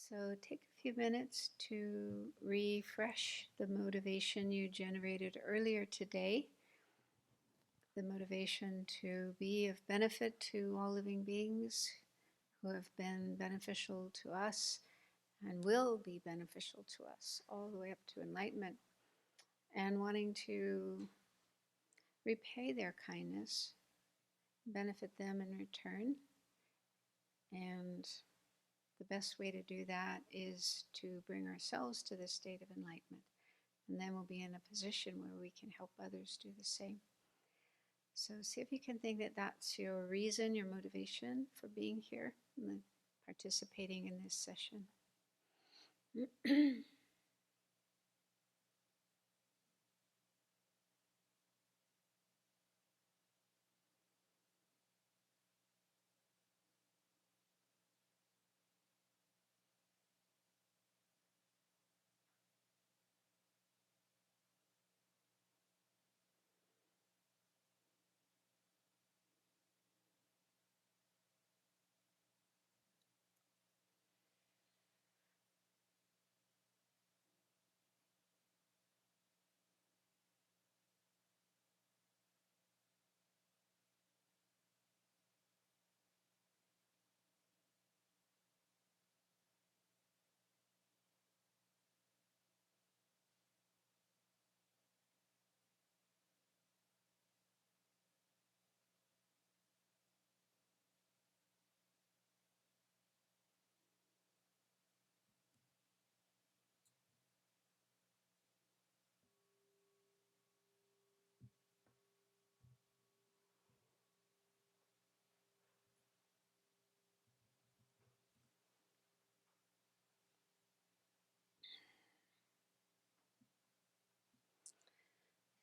So take a few minutes to refresh the motivation you generated earlier today, the motivation to be of benefit to all living beings who have been beneficial to us and will be beneficial to us all the way up to enlightenment, and wanting to repay their kindness, benefit them in return. And the best way to do that is to bring ourselves to the state of enlightenment. And then we'll be in a position where we can help others do the same. So see if you can think that that's your reason, your motivation for being here and participating in this session.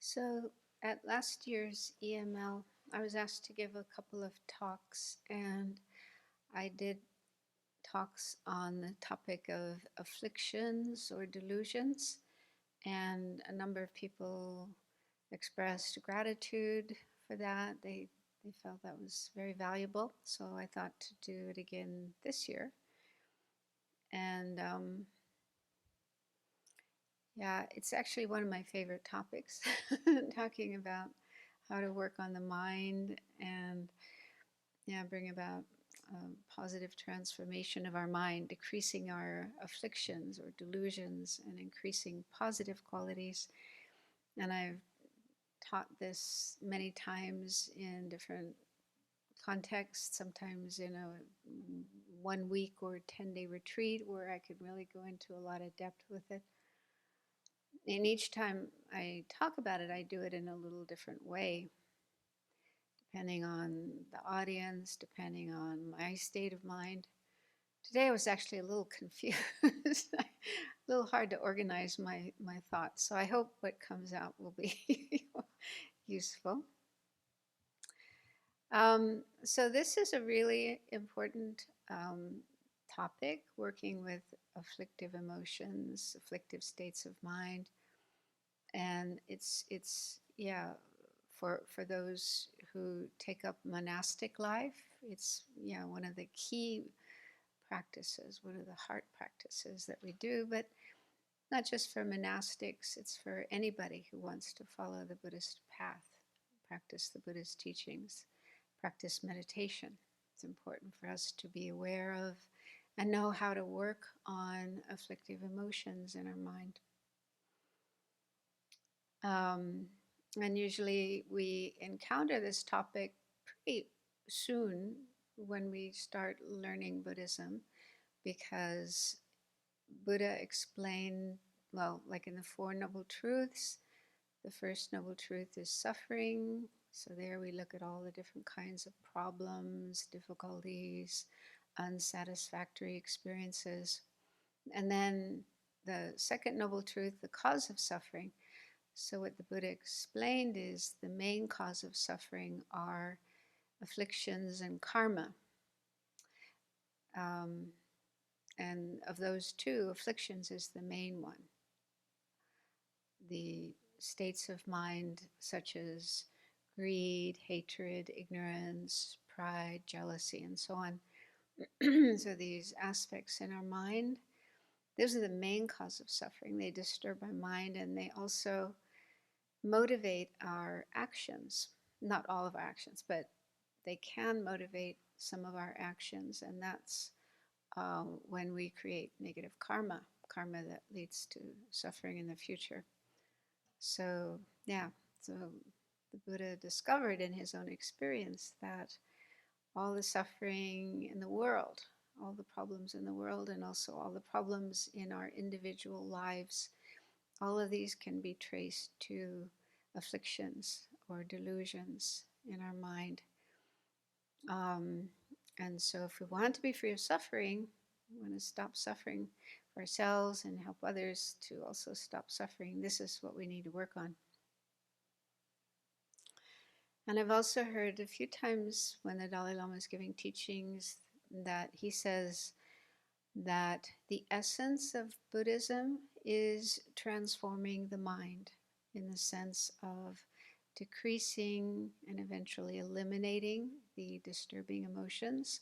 So at last year's EML, I was asked to give a couple of talks, and I did talks on the topic of afflictions or delusions, and a number of people expressed gratitude for that. They felt that was very valuable, so I thought to do it again this year. And yeah, it's actually one of my favorite topics, talking about how to work on the mind and bring about positive transformation of our mind, decreasing our afflictions or delusions and increasing positive qualities. And I've taught this many times in different contexts, sometimes in a 1 week or 10-day retreat where I could really go into a lot of depth with it. And each time I talk about it, I do it in a little different way, depending on the audience, depending on my state of mind. Today I was actually a little confused, a little hard to organize my thoughts. So I hope what comes out will be useful. So this is a really important topic, working with afflictive emotions, afflictive states of mind. And it's for those who take up monastic life, it's one of the key practices, one of the heart practices that we do, but not just for monastics, it's for anybody who wants to follow the Buddhist path, practice the Buddhist teachings, practice meditation. It's important for us to be aware of and know how to work on afflictive emotions in our mind. And usually we encounter this topic pretty soon when we start learning Buddhism, because Buddha explained, well, like in the Four Noble Truths, the first noble truth is suffering. So there we look at all the different kinds of problems, difficulties, unsatisfactory experiences. And then the second noble truth, the cause of suffering. So what the Buddha explained is the main cause of suffering are afflictions and karma. And of those two, afflictions is the main one. The states of mind such as greed, hatred, ignorance, pride, jealousy, and so on. So these aspects in our mind Those are the main cause of suffering. They disturb our mind, and they also motivate our actions. Not all of our actions, but they can motivate some of our actions, and that's when we create negative karma that leads to suffering in the future. So, yeah, so the Buddha discovered in his own experience that all the suffering in the world, all the problems in the world, and also all the problems in our individual lives, all of these can be traced to afflictions or delusions in our mind. Um, and so, if we want to be free of suffering, we want to stop suffering for ourselves and help others to also stop suffering. This is what we need to work on. And I've also heard a few times when the Dalai Lama is giving teachings that he says that the essence of Buddhism is transforming the mind in the sense of decreasing and eventually eliminating the disturbing emotions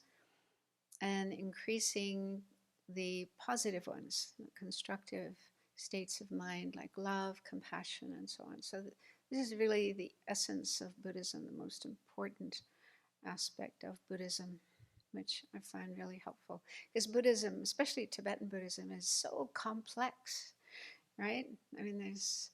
and increasing the positive ones, the constructive states of mind like love, compassion, and so on. So this is really the essence of Buddhism, the most important aspect of Buddhism, which I find really helpful. Because Buddhism, especially Tibetan Buddhism, is so complex, right? I mean, there's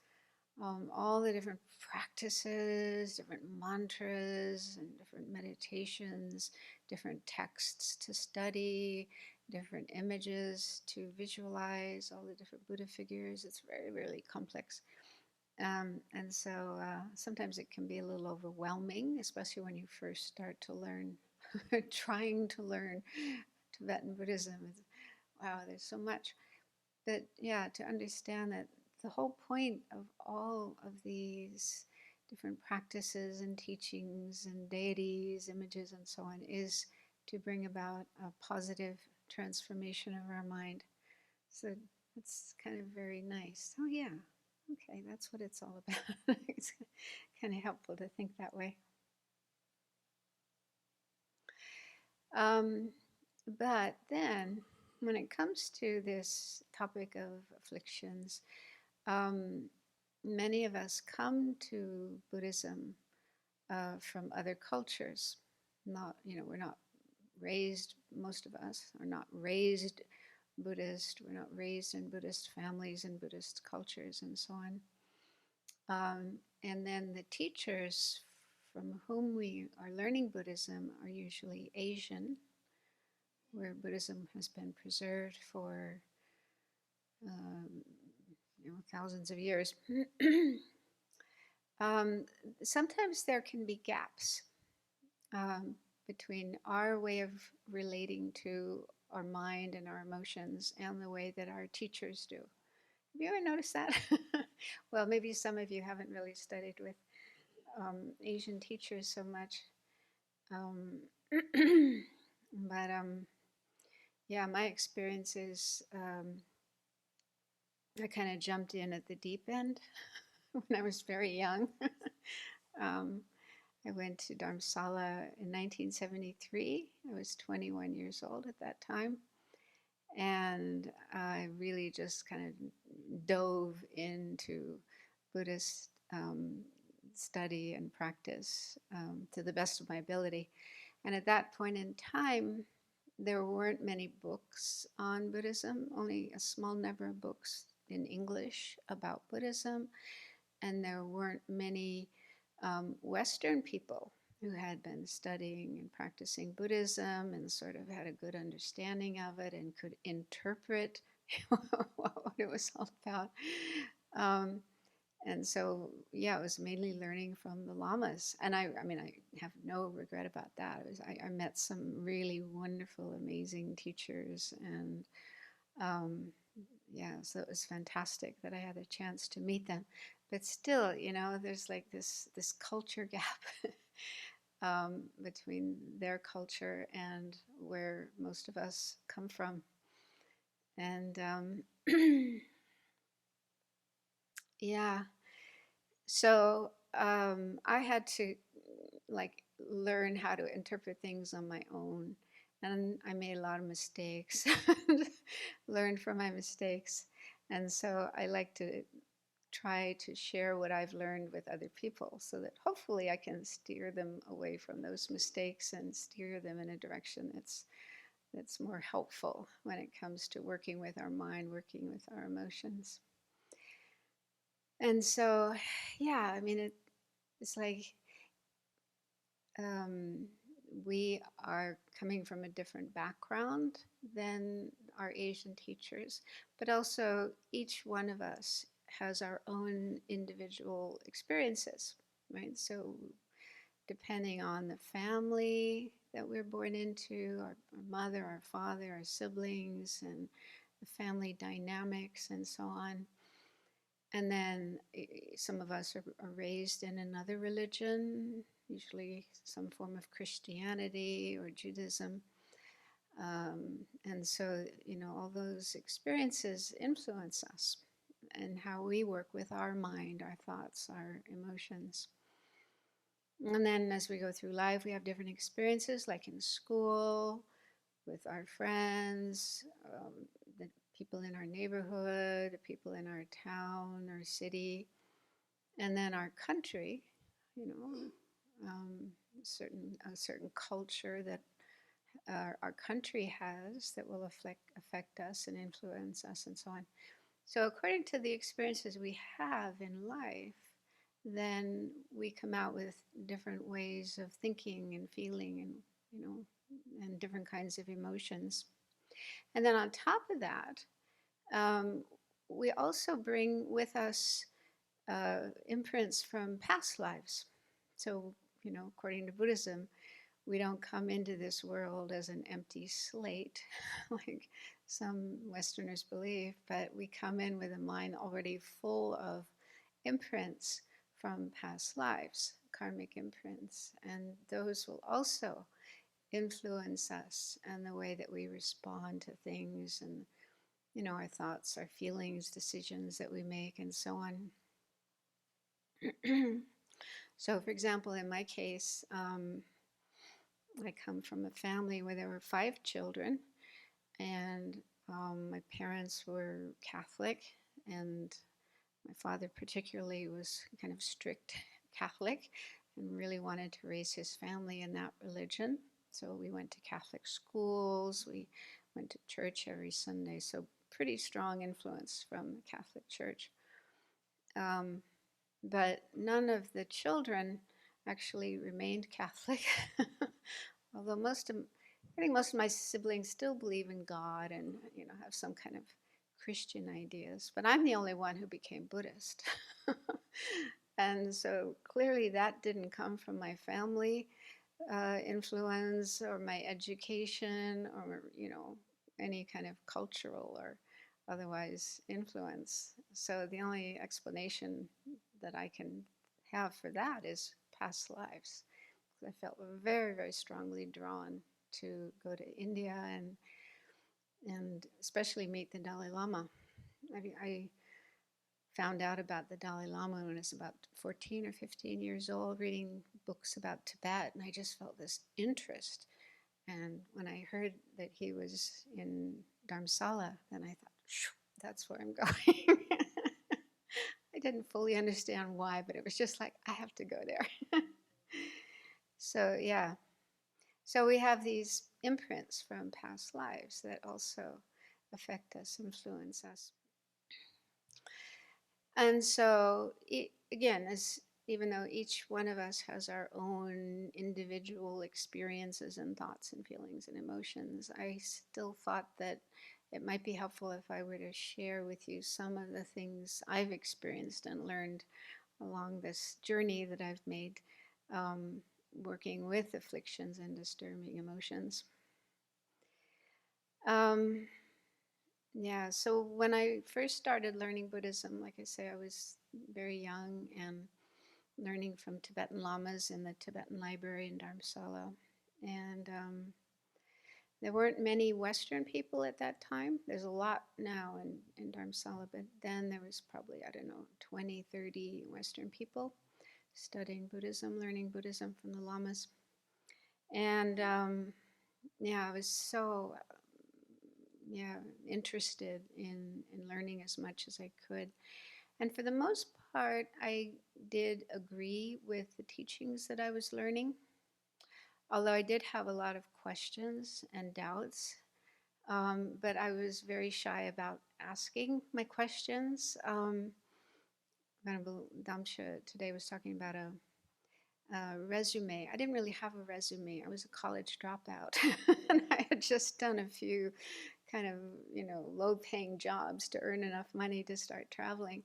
all the different practices, different mantras, and different meditations, different texts to study, different images to visualize, all the different Buddha figures. It's very, really complex. And so sometimes it can be a little overwhelming, especially when you first start to learn, trying to learn Tibetan Buddhism. Wow, there's so much. But yeah, to understand that the whole point of all of these different practices and teachings and deities, images, and so on is to bring about a positive transformation of our mind. So it's kind of very nice. Oh, yeah. Okay, that's what it's all about. It's kind of helpful to think that way. But then, when it comes to this topic of afflictions, many of us come to Buddhism from other cultures. Not, we're not raised, most of us are not raised Buddhist. We're not raised in Buddhist families and Buddhist cultures and so on. And then the teachers from whom we are learning Buddhism are usually Asian, where Buddhism has been preserved for um, thousands of years. Sometimes there can be gaps between our way of relating to our mind and our emotions and the way that our teachers do. Have you ever noticed that? Well, maybe some of you haven't really studied with Asian teachers so much. But yeah, my experience is I kind of jumped in at the deep end when I was very young. I went to Dharamsala in 1973. I was 21 years old at that time. And I really just kind of dove into Buddhist study and practice to the best of my ability. And at that point in time, there weren't many books on Buddhism, only a small number of books in English about Buddhism. And there weren't many Western people who had been studying and practicing Buddhism and sort of had a good understanding of it and could interpret what it was all about. And so, yeah, it was mainly learning from the lamas. And I mean, I have no regret about that. I met some really wonderful, amazing teachers. And yeah, so it was fantastic that I had a chance to meet them. But still, there's like this culture gap between their culture and where most of us come from. And yeah, so I had to like learn how to interpret things on my own. And I made a lot of mistakes, learned from my mistakes. And so I like to try to share what I've learned with other people so that hopefully I can steer them away from those mistakes and steer them in a direction that's more helpful when it comes to working with our mind, working with our emotions. And so, yeah, I mean, it's like um, we are coming from a different background than our Asian teachers, but also each one of us has our own individual experiences, right? So, depending on the family that we're born into, our mother, our father, our siblings, and the family dynamics, and so on. And then some of us are raised in another religion, usually some form of Christianity or Judaism. And so, all those experiences influence us and how we work with our mind, our thoughts, our emotions. And then as we go through life, we have different experiences, like in school, with our friends, the people in our neighborhood, the people in our town or city, and then our country, you know, a certain culture that our country has that will affect us and influence us and so on. So according to the experiences we have in life, then we come out with different ways of thinking and feeling and, and different kinds of emotions. And then on top of that, um, we also bring with us imprints from past lives. So, according to Buddhism, we don't come into this world as an empty slate, like some Westerners believe, but we come in with a mind already full of imprints from past lives, karmic imprints, and those will also influence us and the way that we respond to things and, our thoughts, our feelings, decisions that we make, and so on. So, for example, in my case, I come from a family where there were 5 children, and my parents were Catholic, and my father, particularly, was kind of strict Catholic and really wanted to raise his family in that religion. So we went to Catholic schools, we went to church every Sunday, so pretty strong influence from the Catholic Church. Um, but none of the children actually remained Catholic, although I think most of my siblings still believe in God and have some kind of Christian ideas. But I'm the only one who became Buddhist, and so clearly that didn't come from my family influence or my education or any kind of cultural or otherwise influence. So the only explanation that I can have for that is past lives. I felt very, very strongly drawn to go to India and especially meet the Dalai Lama. I found out about the Dalai Lama when I was about 14 or 15 years old, reading books about Tibet, and I just felt this interest. And when I heard that he was in Dharamsala, then I thought, that's where I'm going. I didn't fully understand why, but it was just like, I have to go there. So, yeah. So we have these imprints from past lives that also affect us, influence us. And so, again, even though each one of us has our own individual experiences and thoughts and feelings and emotions, I still thought that it might be helpful if I were to share with you some of the things I've experienced and learned along this journey that I've made working with afflictions and disturbing emotions. Yeah, so when I first started learning Buddhism, like I say, I was very young and learning from Tibetan lamas in the Tibetan library in Dharamsala. And there weren't many Western people at that time. There's a lot now in Dharamsala, but then there was probably, I don't know, 20, 30 Western people studying Buddhism, learning Buddhism from the lamas. And yeah, I was so yeah interested in learning as much as I could. And for the most part, I did agree with the teachings that I was learning, although I did have a lot of questions and doubts. But I was very shy about asking my questions. Venerable Damsha today was talking about a resume. I didn't really have a resume. I was a college dropout, and I had just done a few kind of low-paying jobs to earn enough money to start traveling.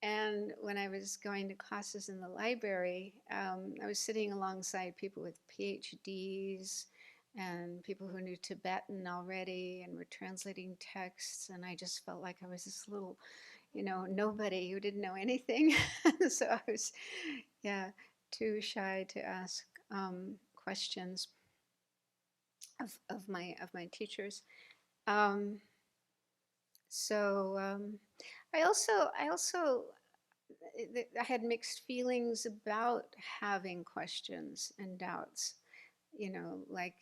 And when I was going to classes in the library, I was sitting alongside people with PhDs and people who knew Tibetan already and were translating texts. And I just felt like I was this little, nobody who didn't know anything. So I was, yeah, too shy to ask questions of my teachers. Um, so I also I had mixed feelings about having questions and doubts. Like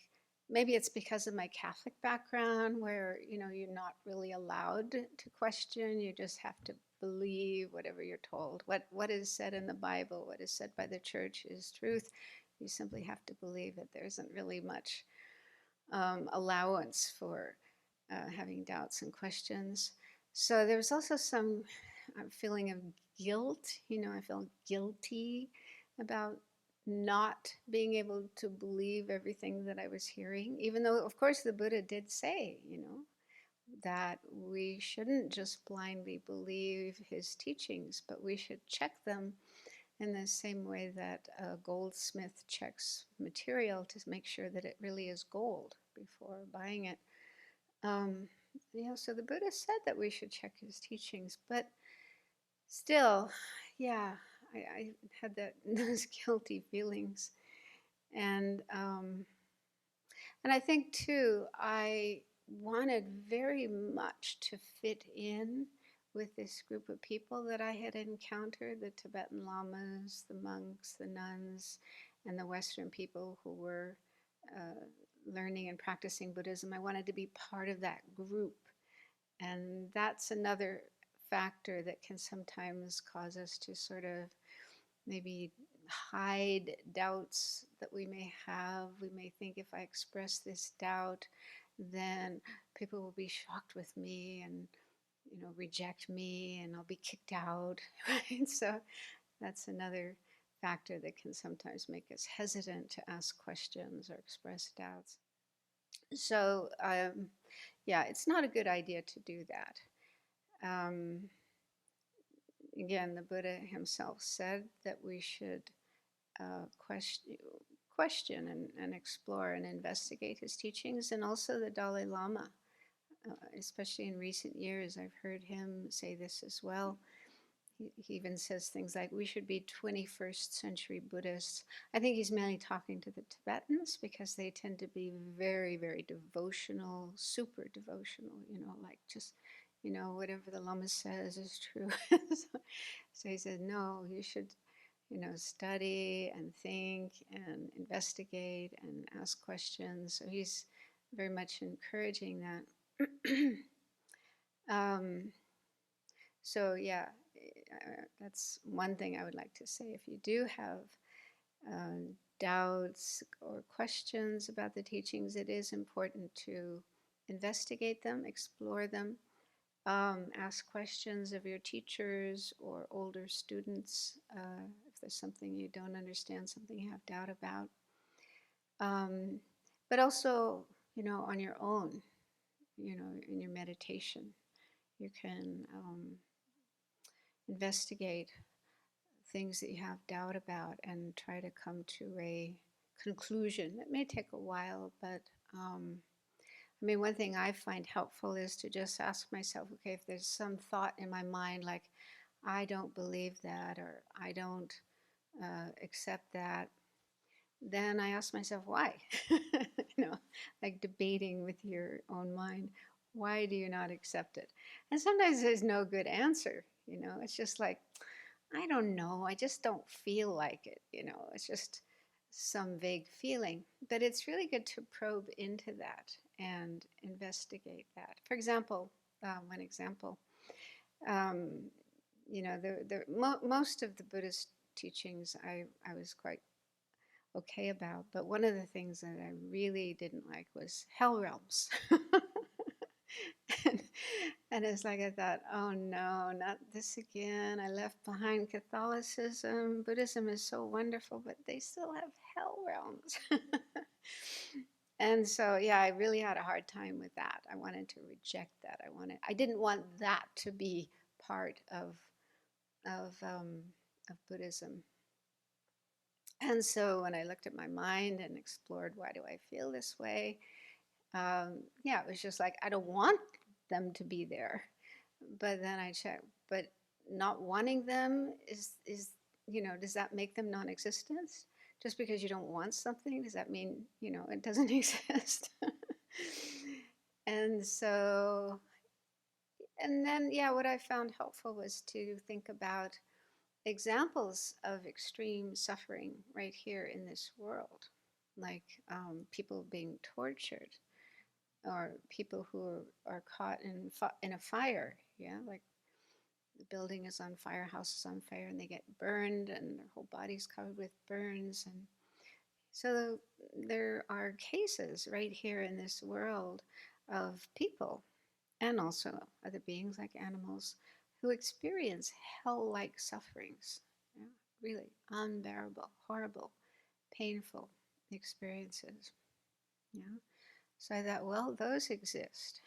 maybe it's because of my Catholic background where, you're not really allowed to question. You just have to believe whatever you're told. What is said in the Bible, what is said by the church is truth. You simply have to believe it. There isn't really much allowance for having doubts and questions. So there was also some feeling of guilt. I felt guilty about not being able to believe everything that I was hearing, even though, of course, the Buddha did say, that we shouldn't just blindly believe his teachings, but we should check them in the same way that a goldsmith checks material to make sure that it really is gold before buying it. Um, so the Buddha said that we should check his teachings, but still, yeah, I had those guilty feelings, and and I think too, I wanted very much to fit in with this group of people that I had encountered, the Tibetan lamas, the monks, the nuns, and the Western people who were uh, learning and practicing Buddhism. I wanted to be part of that group. And that's another factor that can sometimes cause us to sort of maybe hide doubts that we may have. We may think if I express this doubt, then people will be shocked with me and reject me and I'll be kicked out. Right? So that's another factor that can sometimes make us hesitant to ask questions or express doubts. So yeah, it's not a good idea to do that. Um, Again, the Buddha himself said that we should question and explore and investigate his teachings, and also the Dalai Lama. Especially in recent years, I've heard him say this as well. He even says things like, we should be 21st century Buddhists. I think he's mainly talking to the Tibetans because they tend to be very, very devotional, super devotional, like just, whatever the Lama says is true. So he said, no, you should, study and think and investigate and ask questions. So he's very much encouraging that. um, so yeah, that's one thing I would like to say. If you do have doubts or questions about the teachings, it is important to investigate them, explore them, ask questions of your teachers or older students if there's something you don't understand, something you have doubt about. But also, on your own, in your meditation, you can investigate things that you have doubt about and try to come to a conclusion. It may take a while, but I mean, one thing I find helpful is to just ask myself, okay, if there's some thought in my mind like, I don't believe that, or I don't accept that, then I ask myself, why? Like debating with your own mind. Why do you not accept it? And sometimes there's no good answer. It's just like, I don't know. I just don't feel like it. It's just some vague feeling. But it's really good to probe into that and investigate that. For example, one example, um, most of the Buddhist teachings I was quite okay about, but one of the things that I really didn't like was hell realms. and, and it's like I thought, oh no, not this again. I left behind Catholicism. Buddhism is so wonderful, but they still have hell realms. And so, yeah, I really had a hard time with that. I wanted to reject that. I didn't want that to be part of um, of Buddhism. And so, when I looked at my mind and explored, why do I feel this way? Yeah, it was just like I don't want them to be there. But then I checked. But not wanting them is does that make them non-existent? Just because you don't want something, does that mean it doesn't exist? And so, and then yeah, what I found helpful was to think about examples of extreme suffering right here in this world, like people being tortured, or people who are caught in a fire. Yeah, like the building is on fire, house is on fire, and they get burned, and their whole body's covered with burns. And so there are cases right here in this world of people, and also other beings like animals, who experience hell-like sufferings. Yeah, really unbearable, horrible, painful experiences. Yeah. So I thought, well, those exist.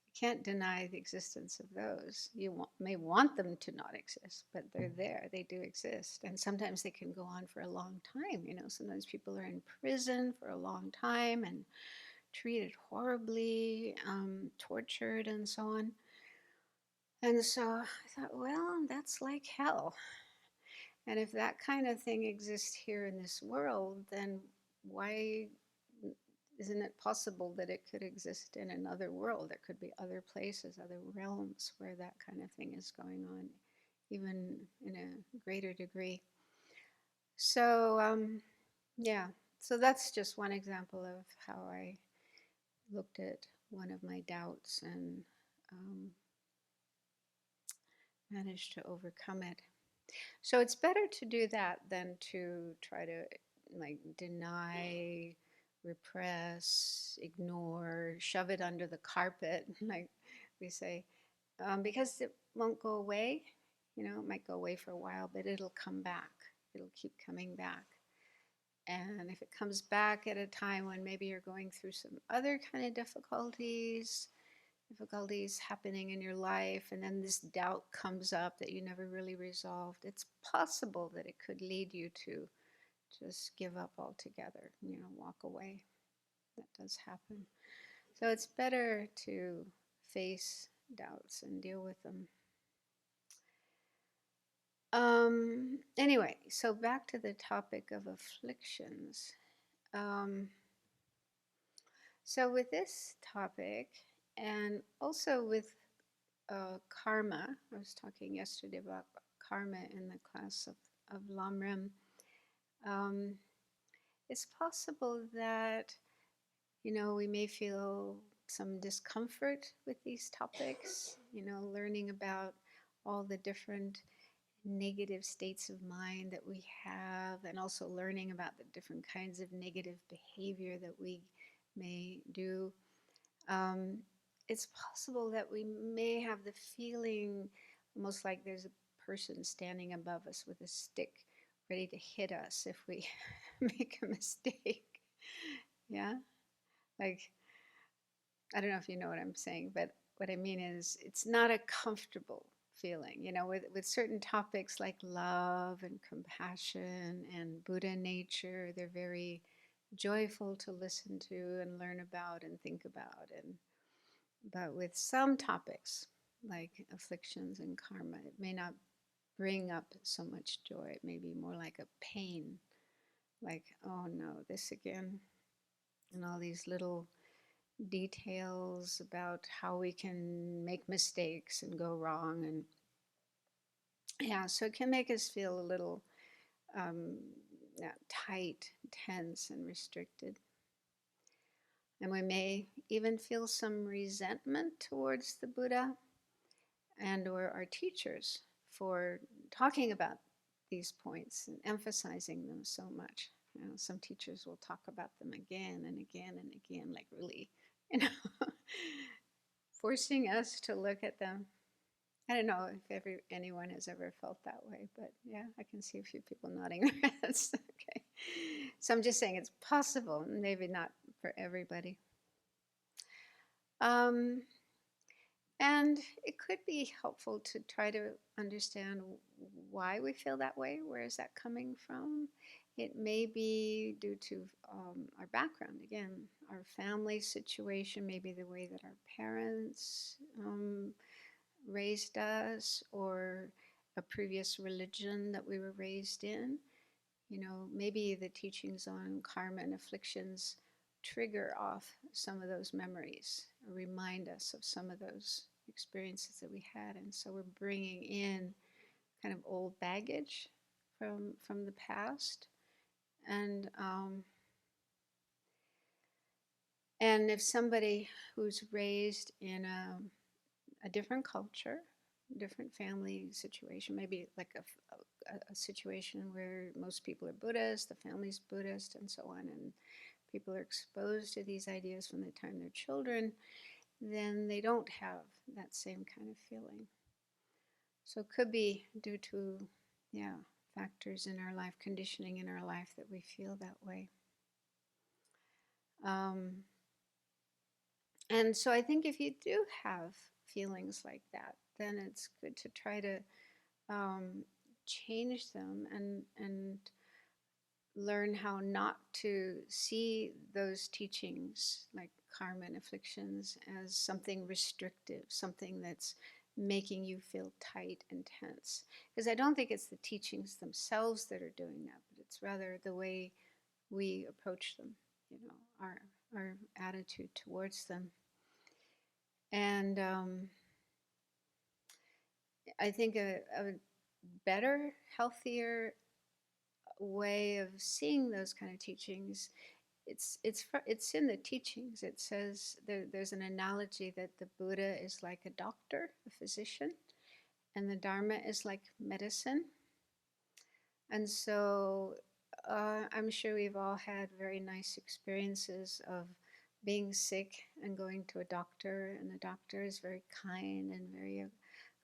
You can't deny the existence of those. You may want them to not exist, but they're there. They do exist. And sometimes they can go on for a long time. Sometimes people are in prison for a long time and treated horribly, tortured, and so on. And so I thought, well, that's like hell. And if that kind of thing exists here in this world, then why isn't it possible that it could exist in another world? There could be other places, other realms where that kind of thing is going on, even in a greater degree. So, yeah, so that's just one example of how I looked at one of my doubts and managed to overcome it. So it's better to do that than to try to like deny, repress, ignore, shove it under the carpet, like we say, because it won't go away. It might go away for a while, but it'll come back. It'll keep coming back. And if it comes back at a time when maybe you're going through some other kind of difficulties happening in your life, and then this doubt comes up that you never really resolved, it's possible that it could lead you to just give up altogether, walk away. That does happen. So it's better to face doubts and deal with them. Anyway, so back to the topic of afflictions. So with this topic, and also with karma. I was talking yesterday about karma in the class of Lamrim. Um, it's possible that, we may feel some discomfort with these topics, learning about all the different negative states of mind that we have, and also learning about the different kinds of negative behavior that we may do. Um, it's possible that we may have the feeling almost like there's a person standing above us with a stick ready to hit us if we make a mistake. Yeah? Like, I don't know if you know what I'm saying, but what I mean is it's not a comfortable feeling. With certain topics like love and compassion and Buddha nature, they're very joyful to listen to and learn about and think about. But with some topics, like afflictions and karma, it may not bring up so much joy. It may be more like a pain, like, oh no, this again. And all these little details about how we can make mistakes and go wrong. And yeah, so it can make us feel a little tight, tense, and restricted. And we may even feel some resentment towards the Buddha and or our teachers for talking about these points and emphasizing them so much. You know, some teachers will talk about them again and again and again, like really, you know, forcing us to look at them. I don't know if anyone has ever felt that way, but yeah, I can see a few people nodding their heads. Okay, so I'm just saying it's possible, maybe not for everybody. Um, And it could be helpful to try to understand why we feel that way. Where is that coming from? It may be due to our background, again, our family situation, maybe the way that our parents raised us, or a previous religion that we were raised in. You know, maybe the teachings on karma and afflictions trigger off some of those memories, or remind us of some of those experiences that we had, and so we're bringing in kind of old baggage from the past, and if somebody who's raised in a different culture, different family situation, maybe like a situation where most people are Buddhist, the family's Buddhist, and so on, and people are exposed to these ideas from the time they're children, then they don't have that same kind of feeling. So it could be due to, yeah, factors in our life, conditioning in our life, that we feel that way. And so I think if you do have feelings like that, then it's good to try to change them and learn how not to see those teachings like karma and afflictions as something restrictive, something that's making you feel tight and tense. Because I don't think it's the teachings themselves that are doing that, but it's rather the way we approach them, you know, our attitude towards them. And I think a better, healthier way of seeing those kind of teachings, it's in the teachings. It says there's an analogy that the Buddha is like a doctor, a physician, and the Dharma is like medicine. And so I'm sure we've all had very nice experiences of being sick and going to a doctor, and the doctor is very kind and very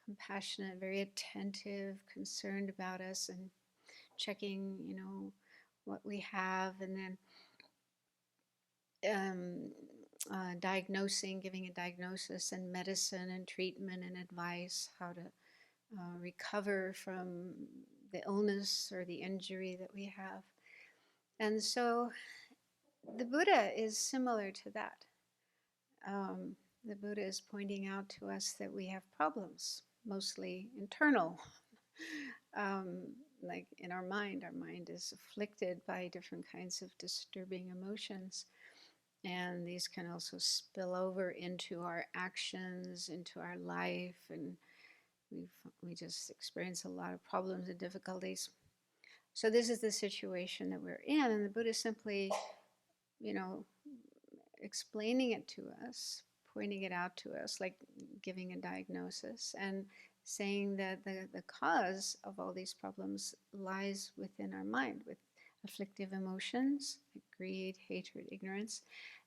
compassionate, very attentive, concerned about us, and checking, you know, what we have, and then diagnosing, giving a diagnosis and medicine and treatment and advice, how to recover from the illness or the injury that we have. And so the Buddha is similar to that. The Buddha is pointing out to us that we have problems, mostly internal. Like in our mind is afflicted by different kinds of disturbing emotions. And these can also spill over into our actions, into our life, and we just experience a lot of problems and difficulties. So this is the situation that we're in, and the Buddha simply, you know, explaining it to us, pointing it out to us, like giving a diagnosis, and saying that the cause of all these problems lies within our mind, with afflictive emotions like greed, hatred, ignorance,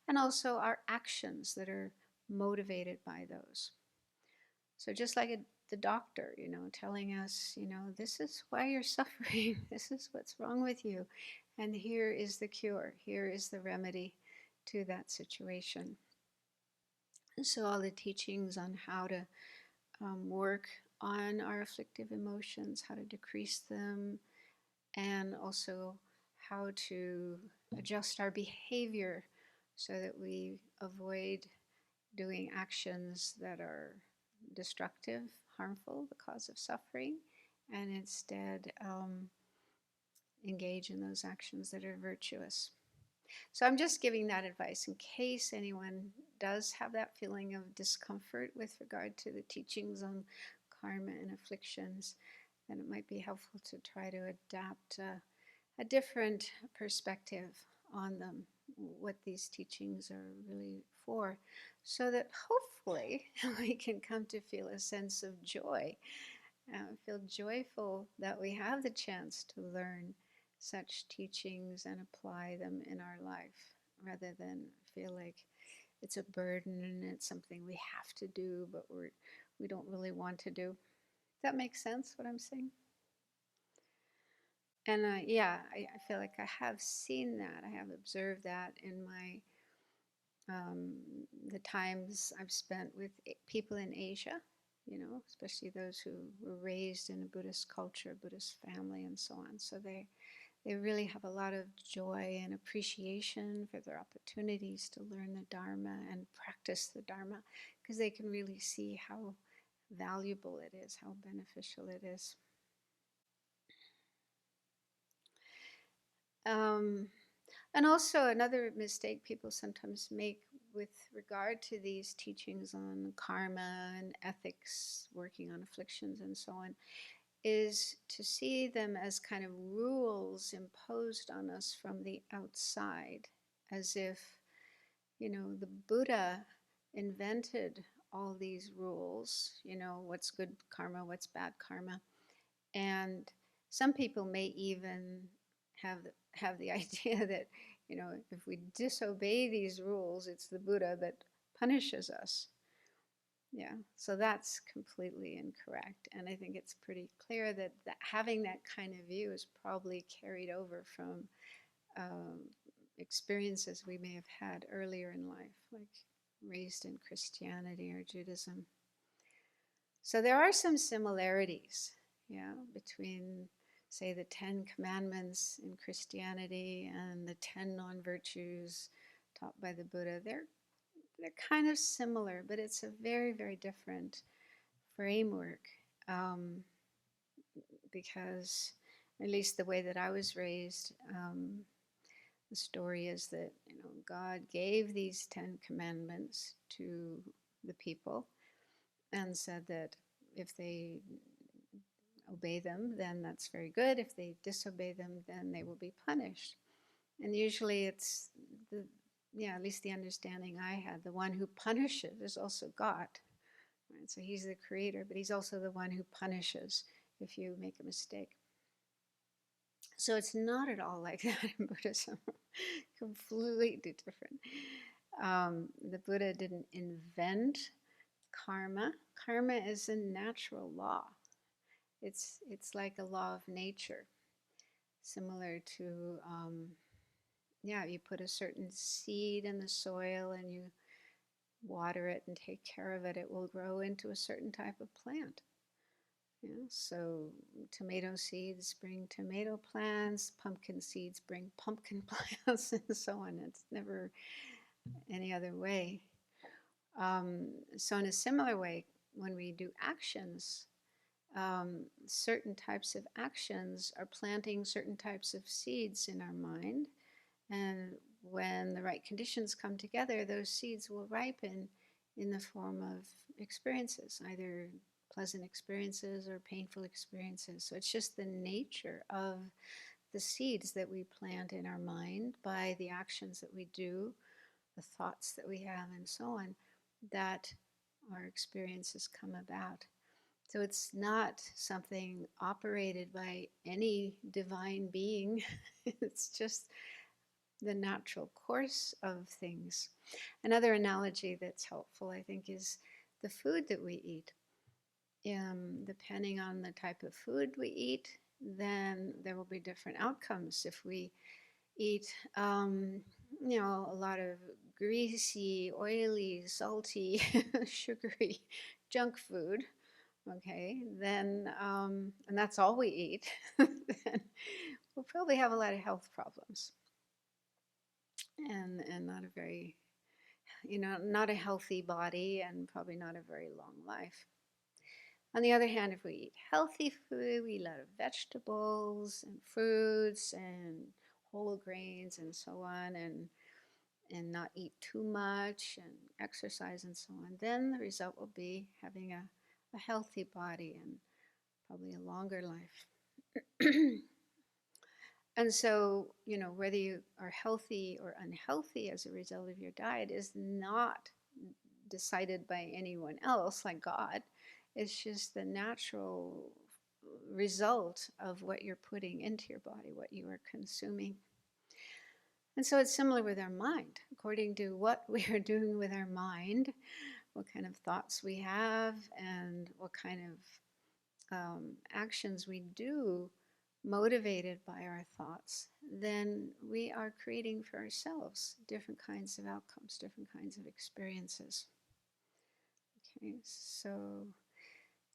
and also our actions that are motivated by those. So just like the doctor, you know, telling us, you know, this is why you're suffering, this is what's wrong with you, and here is the cure, here is the remedy to that situation. And so all the teachings on how to work on our afflictive emotions, how to decrease them, and also how to adjust our behavior so that we avoid doing actions that are destructive, harmful, the cause of suffering, and instead engage in those actions that are virtuous. So I'm just giving that advice in case anyone does have that feeling of discomfort with regard to the teachings on karma and afflictions, then it might be helpful to try to adapt a different perspective on them, what these teachings are really for, so that hopefully we can come to feel a sense of joy, feel joyful that we have the chance to learn such teachings and apply them in our life, rather than feel like it's a burden and it's something we have to do, but we don't really want to do. Does that make sense, what I'm saying? And yeah, I feel like I have seen that. I have observed that in my um, the times I've spent with people in Asia, especially those who were raised in a Buddhist culture, Buddhist family, and so on. So they really have a lot of joy and appreciation for their opportunities to learn the Dharma and practice the Dharma, because they can really see how valuable it is, how beneficial it is. Um, and also, another mistake people sometimes make with regard to these teachings on karma and ethics, working on afflictions and so on, is to see them as kind of rules imposed on us from the outside, as if, the Buddha invented all these rules, what's good karma, what's bad karma. And some people may even have have the idea that, if we disobey these rules, it's the Buddha that punishes us. Yeah, so that's completely incorrect. And I think it's pretty clear that having that kind of view is probably carried over from um, experiences we may have had earlier in life, like raised in Christianity or Judaism. So there are some similarities, yeah, between, say, the 10 Commandments in Christianity and the 10 non-virtues taught by the Buddha. They're kind of similar, but it's a very, very different framework, because, at least the way that I was raised, the story is that, God gave these 10 Commandments to the people and said that if they obey them, then that's very good. If they disobey them, then they will be punished. And usually it's at least the understanding I had, the one who punishes is also God. Right? So he's the creator, but he's also the one who punishes if you make a mistake. So it's not at all like that in Buddhism. Completely different. The Buddha didn't invent karma. Karma is a natural law. It's like a law of nature, similar to you put a certain seed in the soil and you water it and take care of it, it will grow into a certain type of plant. So tomato seeds bring tomato plants, pumpkin seeds bring pumpkin plants, and so on. It's never any other way. So in a similar way, when we do actions, certain types of actions are planting certain types of seeds in our mind. And when the right conditions come together, those seeds will ripen in the form of experiences, either pleasant experiences or painful experiences. So it's just the nature of the seeds that we plant in our mind by the actions that we do, the thoughts that we have, and so on, that our experiences come about. So it's not something operated by any divine being. It's just the natural course of things. Another analogy that's helpful, I think, is the food that we eat. Depending on the type of food we eat, then there will be different outcomes. If we eat, a lot of greasy, oily, salty, sugary junk food, okay, then, and that's all we eat, then we'll probably have a lot of health problems and not a very, not a healthy body and probably not a very long life. On the other hand, if we eat healthy food, we eat a lot of vegetables and fruits and whole grains and so on, and not eat too much and exercise and so on, then the result will be having a healthy body and probably a longer life. And so, whether you are healthy or unhealthy as a result of your diet is not decided by anyone else, like God. It's just the natural result of what you're putting into your body, what you are consuming. And so it's similar with our mind. According to what we are doing with our mind, what kind of thoughts we have, and what kind of actions we do motivated by our thoughts, then we are creating for ourselves different kinds of outcomes, different kinds of experiences. Okay, so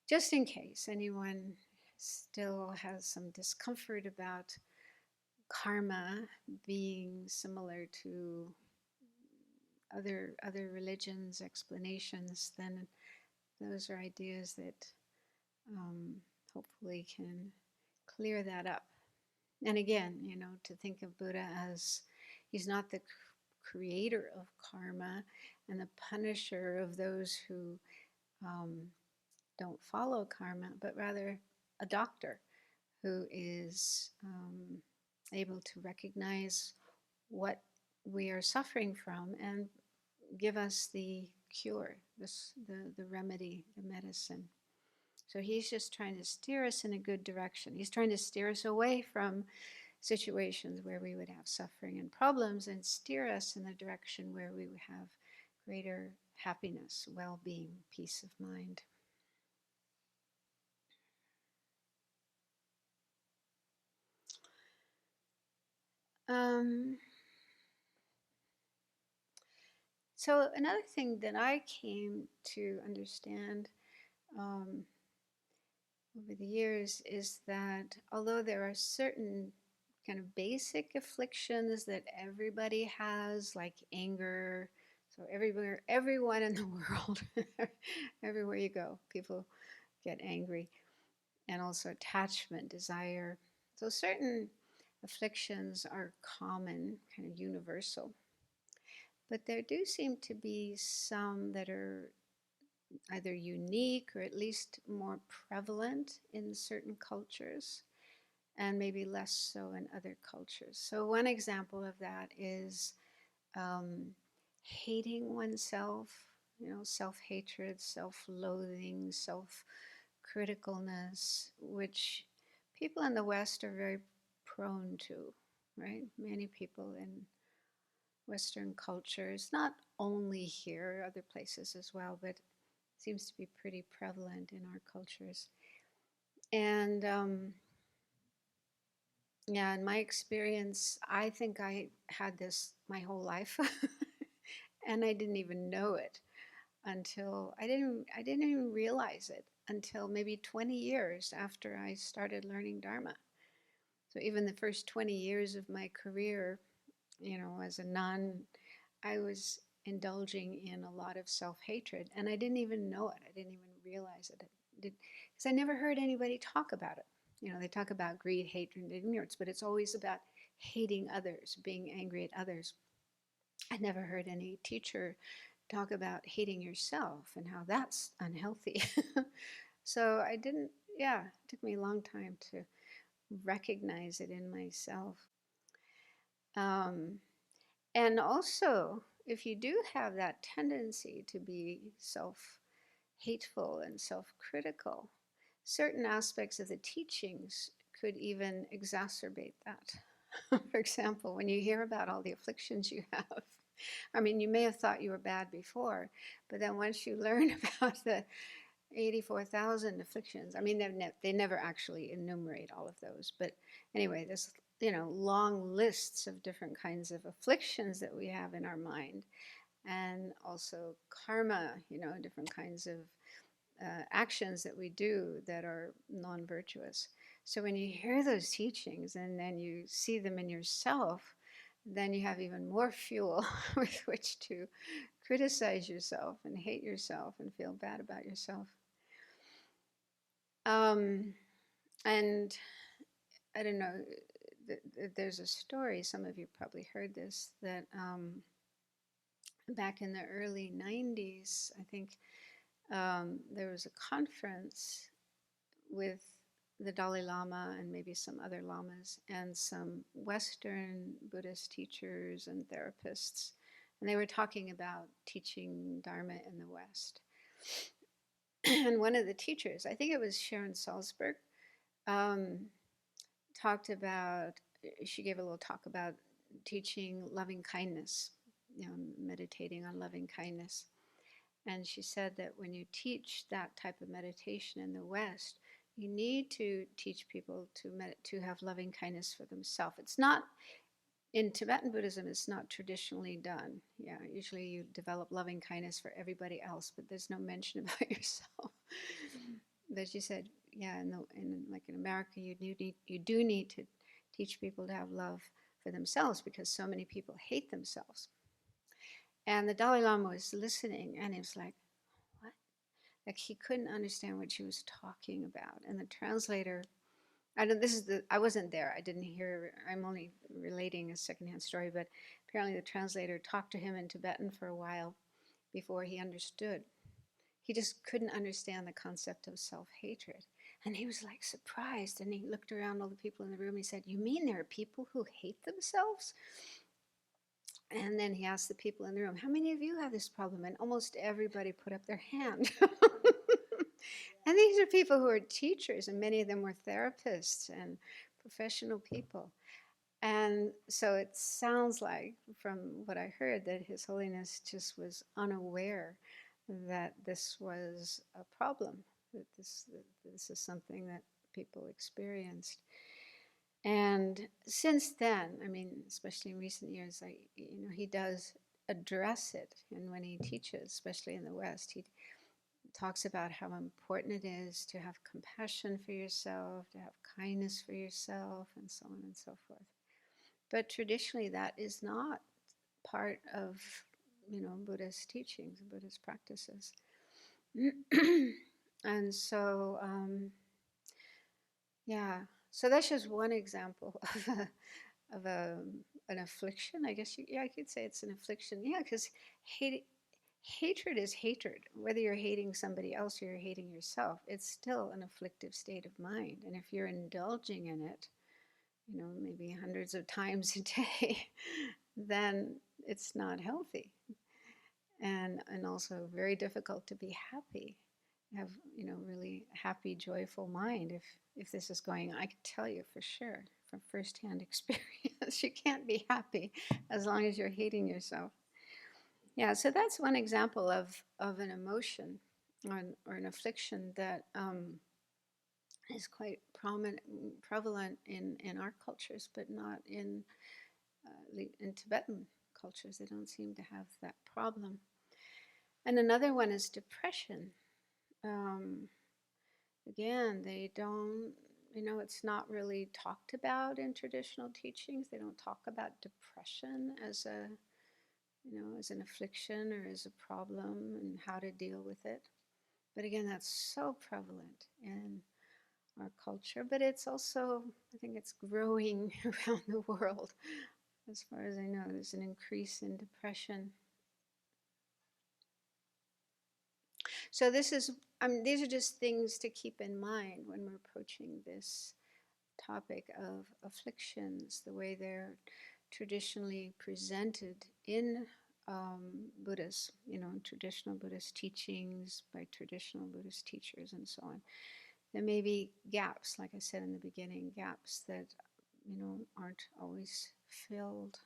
just in case anyone still has some discomfort about karma being similar to other religions' explanations, then those are ideas that hopefully can clear that up. And again, to think of Buddha as he's not the creator of karma and the punisher of those who don't follow karma, but rather a doctor who is able to recognize what we are suffering from and give us the cure, the remedy, the medicine. So he's just trying to steer us in a good direction. He's trying to steer us away from situations where we would have suffering and problems and steer us in the direction where we would have greater happiness, well-being, peace of mind. So another thing that I came to understand over the years is that although there are certain kind of basic afflictions that everybody has, like anger, so everyone in the world, everywhere you go, people get angry, and also attachment, desire. So certain afflictions are common, kind of universal. But there do seem to be some that are either unique or at least more prevalent in certain cultures and maybe less so in other cultures. So, one example of that is hating oneself, self hatred, self loathing, self criticalness, which people in the West are very prone to, right? Many people in Western cultures, not only here, other places as well, but seems to be pretty prevalent in our cultures. And yeah, in my experience, I think I had this my whole life, and I didn't even know it until I didn't even realize it until maybe 20 years after I started learning Dharma. So even the first 20 years of my career, as a nun, I was indulging in a lot of self-hatred, and I didn't even know it. I didn't even realize it. Because I never heard anybody talk about it. They talk about greed, hatred, and ignorance, but it's always about hating others, being angry at others. I never heard any teacher talk about hating yourself and how that's unhealthy. So I didn't, yeah, it took me a long time to recognize it in myself. And also, if you do have that tendency to be self-hateful and self-critical, certain aspects of the teachings could even exacerbate that. For example, when you hear about all the afflictions you have, I mean, you may have thought you were bad before, but then once you learn about the 84,000 afflictions, I mean, they never actually enumerate all of those. But anyway, there's, long lists of different kinds of afflictions that we have in our mind. And also karma, different kinds of actions that we do that are non-virtuous. So when you hear those teachings and then you see them in yourself, then you have even more fuel with which to criticize yourself and hate yourself and feel bad about yourself. And I don't know, there's a story, some of you probably heard this, that back in the early 90s, I think there was a conference with the Dalai Lama and maybe some other lamas and some Western Buddhist teachers and therapists. And they were talking about teaching Dharma in the West. And one of the teachers, I think it was Sharon Salzberg, um, talked about, she gave a little talk about teaching loving kindness, meditating on loving kindness. And she said that when you teach that type of meditation in the West, you need to teach people to have loving kindness for themselves. It's not, in Tibetan Buddhism, it's not traditionally done. Yeah, usually you develop loving kindness for everybody else, but there's no mention about yourself. But she said, yeah, in America, you do need to teach people to have love for themselves because so many people hate themselves. And the Dalai Lama was listening, and he was like, what? Like he couldn't understand what she was talking about. And the translator, I wasn't there. I didn't hear. I'm only relating a secondhand story, but apparently the translator talked to him in Tibetan for a while before he understood. He just couldn't understand the concept of self-hatred. And he was like surprised, and he looked around all the people in the room. And he said, "You mean there are people who hate themselves?" And then he asked the people in the room, "How many of you have this problem?" And almost everybody put up their hand. And these are people who are teachers, and many of them were therapists and professional people. And so it sounds like, from what I heard, that His Holiness just was unaware that this was a problem, that this is something that people experienced. And since then, I mean, especially in recent years, he does address it. And when he teaches, especially in the West, he talks about how important it is to have compassion for yourself, to have kindness for yourself, and so on and so forth. But traditionally, that is not part of, Buddhist teachings, Buddhist practices. And so, yeah. So that's just one example of an affliction. I guess I could say it's an affliction. Yeah, because hatred is hatred. Whether you're hating somebody else or you're hating yourself, it's still an afflictive state of mind. And if you're indulging in it, maybe hundreds of times a day, then it's not healthy. And also very difficult to be happy, have, really happy, joyful mind. If this is going on, I can tell you for sure from firsthand experience, you can't be happy as long as you're hating yourself. Yeah, so that's one example of an emotion or an affliction that is quite prevalent in our cultures, but not in Tibetan cultures. They don't seem to have that problem. And another one is depression. Um, Again, they don't, it's not really talked about in traditional teachings. They don't talk about depression as as an affliction or as a problem and how to deal with it. But again, that's so prevalent in our culture. But it's also, I think it's growing around the world. As far as I know, there's an increase in depression. So these are just things to keep in mind when we're approaching this topic of afflictions, the way they're traditionally presented in Buddhism, traditional Buddhist teachings by traditional Buddhist teachers and so on. There may be gaps, like I said in the beginning, gaps that, aren't always filled.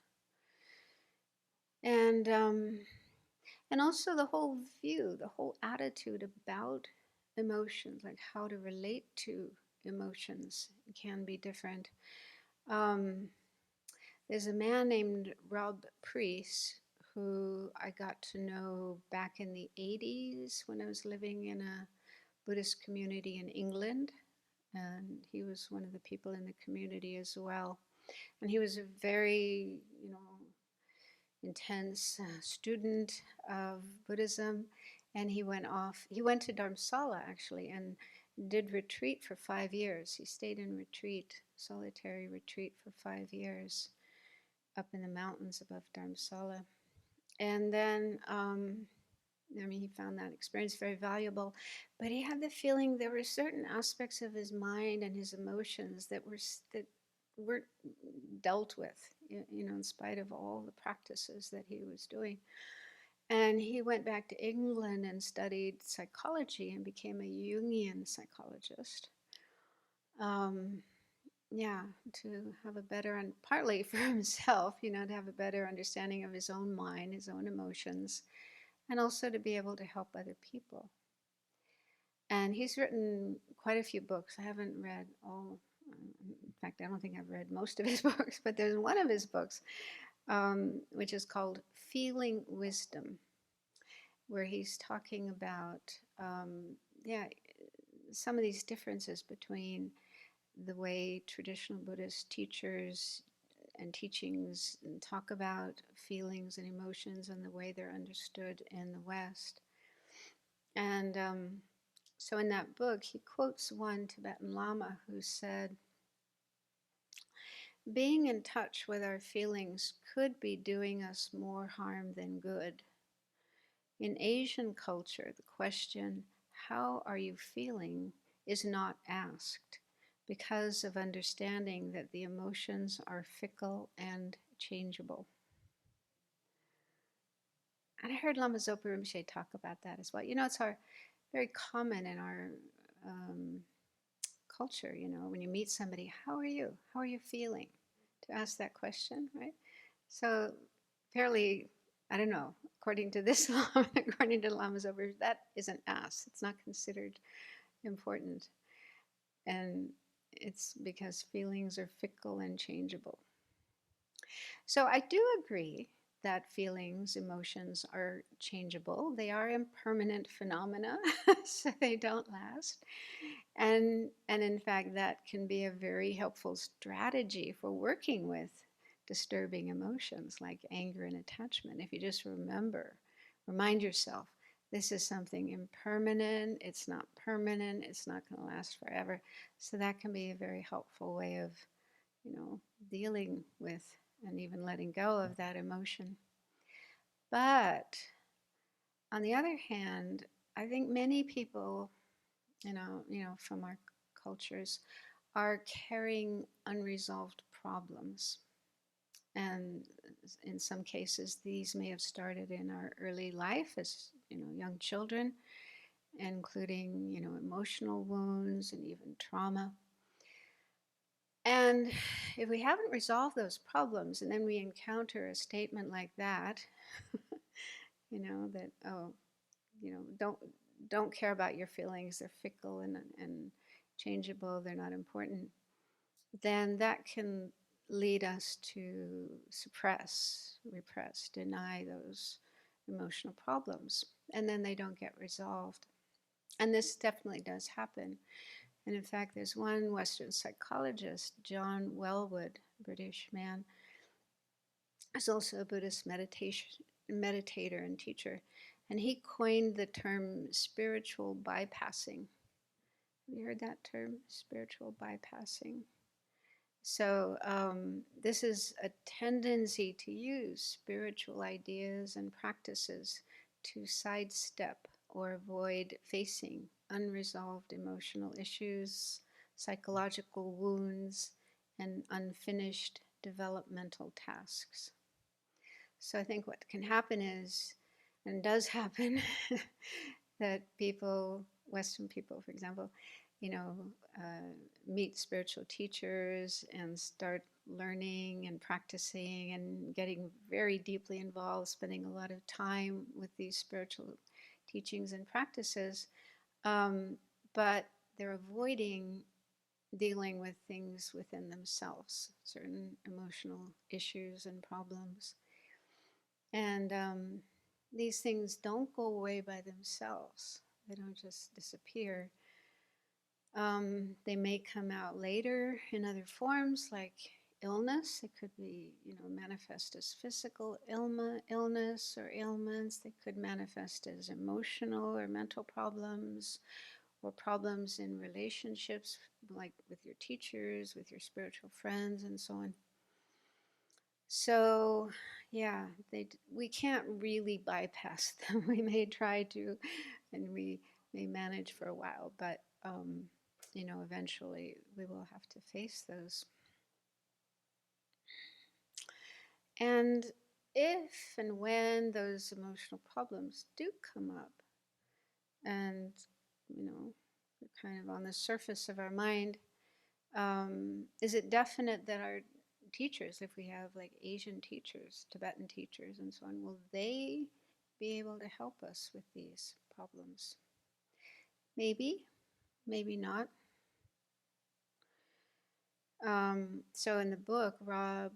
And also the whole view, the whole attitude about emotions, like how to relate to emotions can be different. There's a man named Rob Priest who I got to know back in the 80s when I was living in a Buddhist community in England. And he was one of the people in the community as well. And he was a very, intense student of Buddhism. And he went to Dharamsala actually, and did retreat for 5 years. He stayed in retreat, solitary retreat for 5 years up in the mountains above Dharamsala. And then I mean, he found that experience very valuable, but he had the feeling there were certain aspects of his mind and his emotions that weren't dealt with, in spite of all the practices that he was doing. And he went back to England and studied psychology and became a Jungian psychologist. Um, yeah, to have a better, and partly for himself, to have a better understanding of his own mind, his own emotions, and also to be able to help other people. And he's written quite a few books. I haven't read all. In fact, I don't think I've read most of his books, but there's one of his books, which is called Feeling Wisdom, where he's talking about, yeah, some of these differences between the way traditional Buddhist teachers and teachings talk about feelings and emotions and the way they're understood in the West. And so in that book, he quotes one Tibetan Lama who said, "Being in touch with our feelings could be doing us more harm than good. In Asian culture, the question, 'How are you feeling?' is not asked because of understanding that the emotions are fickle and changeable." And I heard Lama Zopa Rinpoche talk about that as well. It's very common in our um, culture, when you meet somebody, "How are you? How are you feeling?" To ask that question, right? So apparently, I don't know, according to this law, according to Lama Zopa, that isn't asked. It's not considered important. And it's because feelings are fickle and changeable. So I do agree that feelings, emotions are changeable. They are impermanent phenomena, so they don't last. And in fact, that can be a very helpful strategy for working with disturbing emotions like anger and attachment. If you just remind yourself, this is something impermanent, it's not permanent, it's not going to last forever. So that can be a very helpful way of, dealing with and even letting go of that emotion. But on the other hand, I think many people, from our cultures, are carrying unresolved problems. And in some cases, these may have started in our early life as, young children, including, emotional wounds and even trauma. And if we haven't resolved those problems and then we encounter a statement like that, that, oh, don't care about your feelings, they're fickle and changeable, they're not important, then that can lead us to repress, deny those emotional problems. And then they don't get resolved. And this definitely does happen. And in fact, there's one Western psychologist, John Welwood, British man, who's also a Buddhist meditator and teacher. And he coined the term spiritual bypassing. Have you heard that term, spiritual bypassing? So, this is a tendency to use spiritual ideas and practices to sidestep or avoid facing unresolved emotional issues, psychological wounds, and unfinished developmental tasks. So, I think what can happen is, and does happen, that people, Western people, for example, you know, uh, meet spiritual teachers and start learning and practicing and getting very deeply involved, spending a lot of time with these spiritual teachings and practices, but they're avoiding dealing with things within themselves, certain emotional issues and problems. And these things don't go away by themselves. They don't just disappear. They may come out later in other forms like illness. It could be, manifest as physical illness or ailments. They could manifest as emotional or mental problems or problems in relationships, like with your teachers, with your spiritual friends, and so on. So, yeah, we can't really bypass them. We may try to, and we may manage for a while, but eventually we will have to face those. And if and when those emotional problems do come up, and they're kind of on the surface of our mind, is it definite that our teachers, if we have like Asian teachers, Tibetan teachers, and so on, will they be able to help us with these problems? Maybe, maybe not. So in the book, Rob,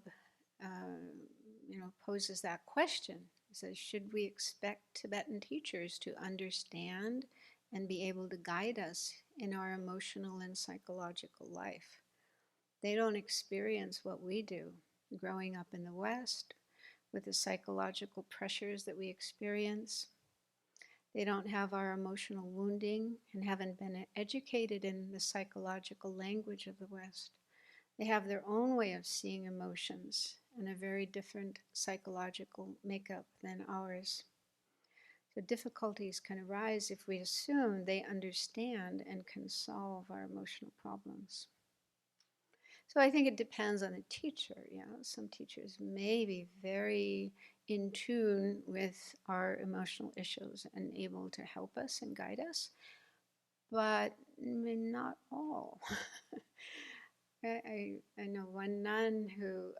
poses that question. He says, should we expect Tibetan teachers to understand and be able to guide us in our emotional and psychological life? They don't experience what we do growing up in the West with the psychological pressures that we experience. They don't have our emotional wounding and haven't been educated in the psychological language of the West. They have their own way of seeing emotions and a very different psychological makeup than ours. So difficulties can arise if we assume they understand and can solve our emotional problems. So I think it depends on the teacher. Some teachers may be very in tune with our emotional issues and able to help us and guide us, but not all. I know one nun who,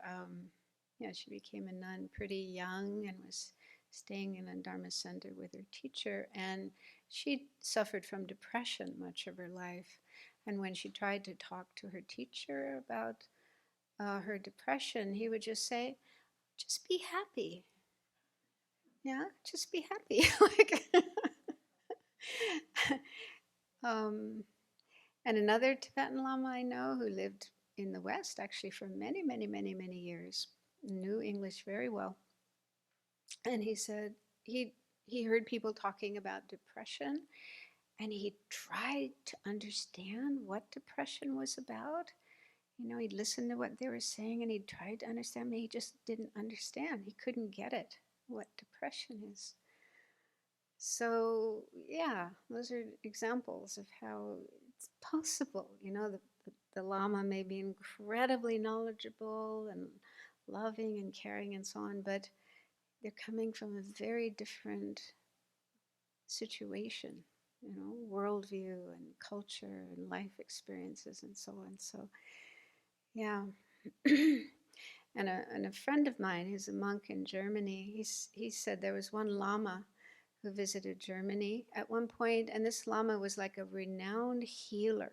she became a nun pretty young and was staying in a Dharma center with her teacher, and she suffered from depression much of her life. And when she tried to talk to her teacher about her depression, he would just say, "Just be happy, just be happy." um, and another Tibetan Lama I know who lived in the West actually for many, many, many, many years, knew English very well, and he said he heard people talking about depression, and he tried to understand what depression was about. He'd listen to what they were saying and he'd try to understand, but he just didn't understand. He couldn't get it, what depression is. So, yeah, those are examples of how it's possible. The Lama may be incredibly knowledgeable and loving and caring and so on, but they're coming from a very different situation, worldview and culture and life experiences and so on. So, yeah. And a friend of mine who's a monk in Germany, he said there was one Lama who visited Germany at one point, and this Lama was like a renowned healer.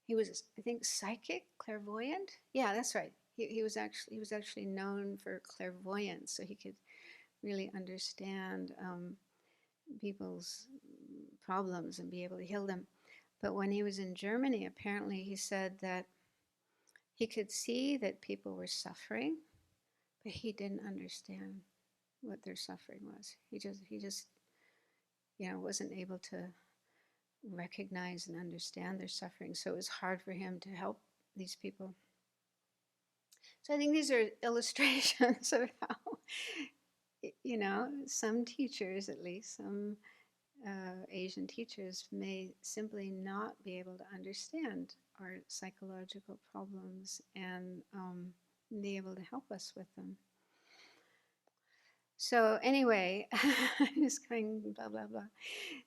He was, I think, psychic, clairvoyant. Yeah, that's right. He was actually known for clairvoyance, so he could really understand people's problems and be able to heal them. But when he was in Germany, apparently he said that he could see that people were suffering, but he didn't understand what their suffering was. He just wasn't able to recognize and understand their suffering. So it was hard for him to help these people. So I think these are illustrations of how, some teachers, at least some Asian teachers, may simply not be able to understand our psychological problems and be able to help us with them. So anyway, I'm just going blah, blah, blah.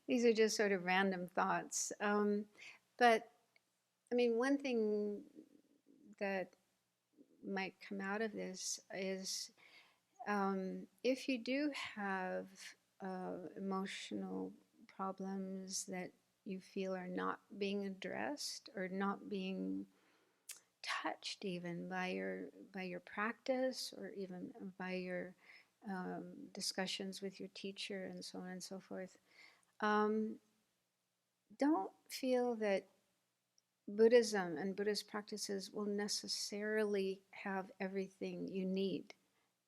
These are just sort of random thoughts. But I mean, one thing that might come out of this is if you do have emotional problems that you feel are not being addressed or not being touched even by your practice or even by your discussions with your teacher and so on and so forth, don't feel that Buddhism and Buddhist practices will necessarily have everything you need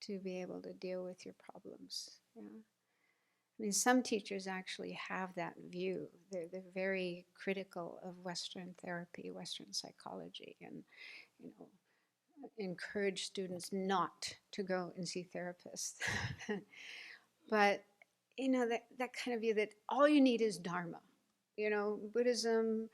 to be able to deal with your problems. Yeah. I mean, some teachers actually have that view. They're very critical of Western therapy, Western psychology, and encourage students not to go and see therapists. But, that kind of view that all you need is Dharma. Buddhism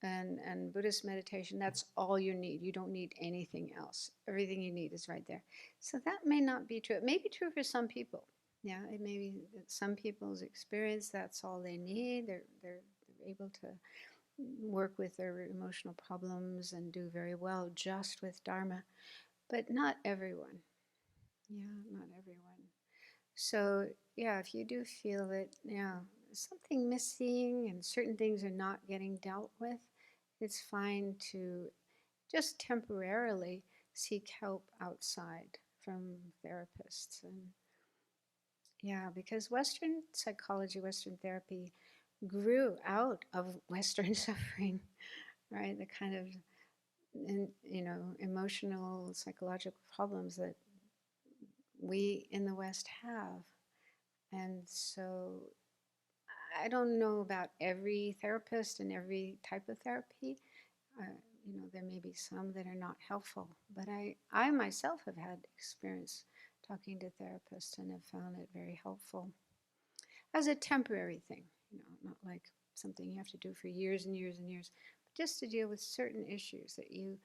and Buddhist meditation, that's all you need. You don't need anything else. Everything you need is right there. So that may not be true. It may be true for some people. Yeah, it may be that some people's experience, that's all they need. They're able to work with their emotional problems and do very well just with Dharma. But not everyone. Yeah, not everyone. So, yeah, if you do feel that, yeah, something missing and certain things are not getting dealt with, it's fine to just temporarily seek help outside from therapists. And yeah, because Western psychology, Western therapy grew out of Western suffering, right? The kind of, emotional, psychological problems that we in the West have. And so I don't know about every therapist and every type of therapy. Uh, there may be some that are not helpful, but I myself have had experience talking to therapists and have found it very helpful as a temporary thing, not like something you have to do for years and years and years, but just to deal with certain issues that you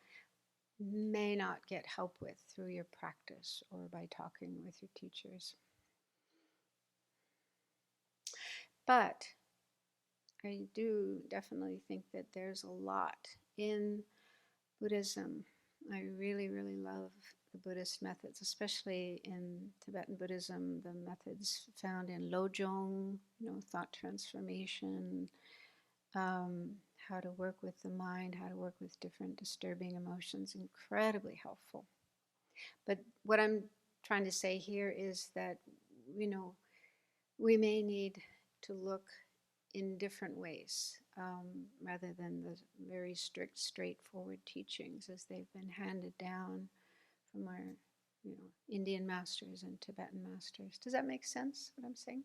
may not get help with through your practice or by talking with your teachers. But I do definitely think that there's a lot in Buddhism. I really, really love the Buddhist methods, especially in Tibetan Buddhism, the methods found in Lojong, thought transformation, how to work with the mind, how to work with different disturbing emotions, incredibly helpful. But what I'm trying to say here is that, we may need to look in different ways rather than the very strict, straightforward teachings as they've been handed down from our, Indian masters and Tibetan masters. Does that make sense, what I'm saying?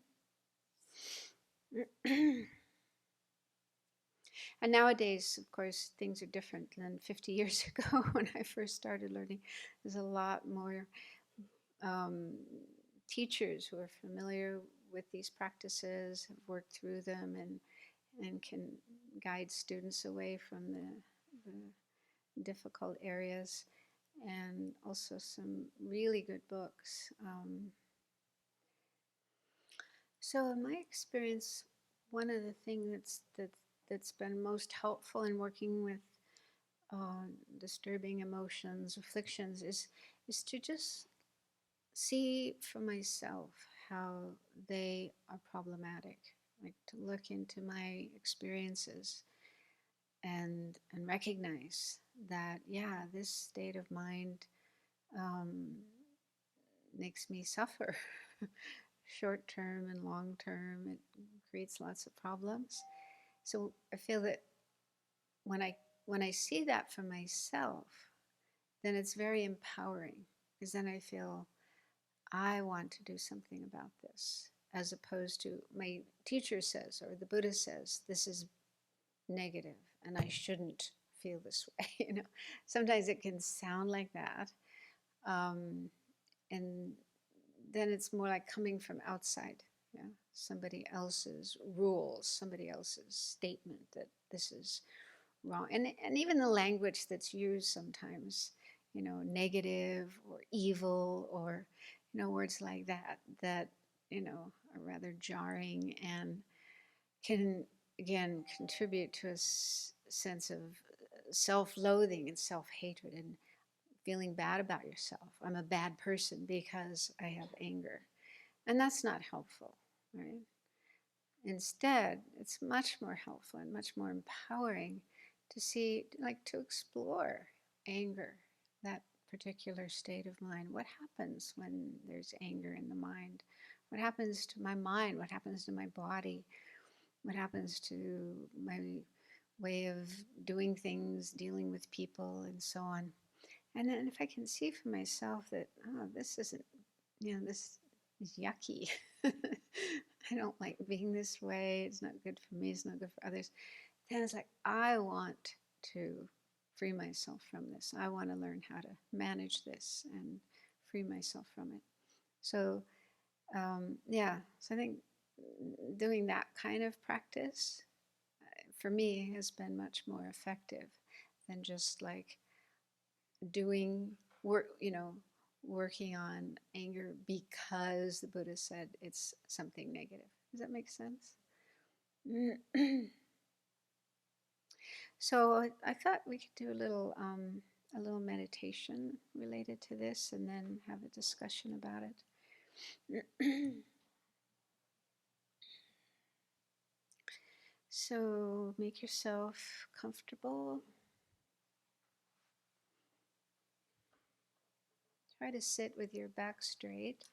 And nowadays, of course, things are different than 50 years ago when I first started learning. There's a lot more teachers who are familiar with these practices, have worked through them, and can guide students away from the difficult areas, and also some really good books. So in my experience, one of the things that's been most helpful in working with disturbing emotions, afflictions, is to just see for myself how they are problematic, like to look into my experiences and recognize that, yeah, this state of mind um, makes me suffer short term and long term. It creates lots of problems. So I feel that when I see that for myself, then it's very empowering, because then I feel I want to do something about this, as opposed to my teacher says or the Buddha says this is negative and I shouldn't feel this way. Sometimes it can sound like that, and then it's more like coming from outside. Yeah, somebody else's rules, somebody else's statement that this is wrong, and even the language that's used sometimes, negative or evil, or words like that are rather jarring and can again contribute to a sense of self-loathing and self-hatred and feeling bad about yourself. I'm a bad person because I have anger, and that's not helpful, right? Instead, it's much more helpful and much more empowering to see, like, to explore anger, that particular state of mind. What happens when there's anger in the mind? What happens to my mind? What happens to my body? What happens to my way of doing things, dealing with people, and so on? And then if I can see for myself that, oh, this isn't, this is yucky. I don't like being this way. It's not good for me. It's not good for others. Then it's like, I want to free myself from this. I want to learn how to manage this and free myself from it. So, yeah, so I think doing that kind of practice for me has been much more effective than just like doing work, working on anger because the Buddha said it's something negative. Does that make sense? So I thought we could do a little meditation related to this, and then have a discussion about it. So make yourself comfortable. Try to sit with your back straight.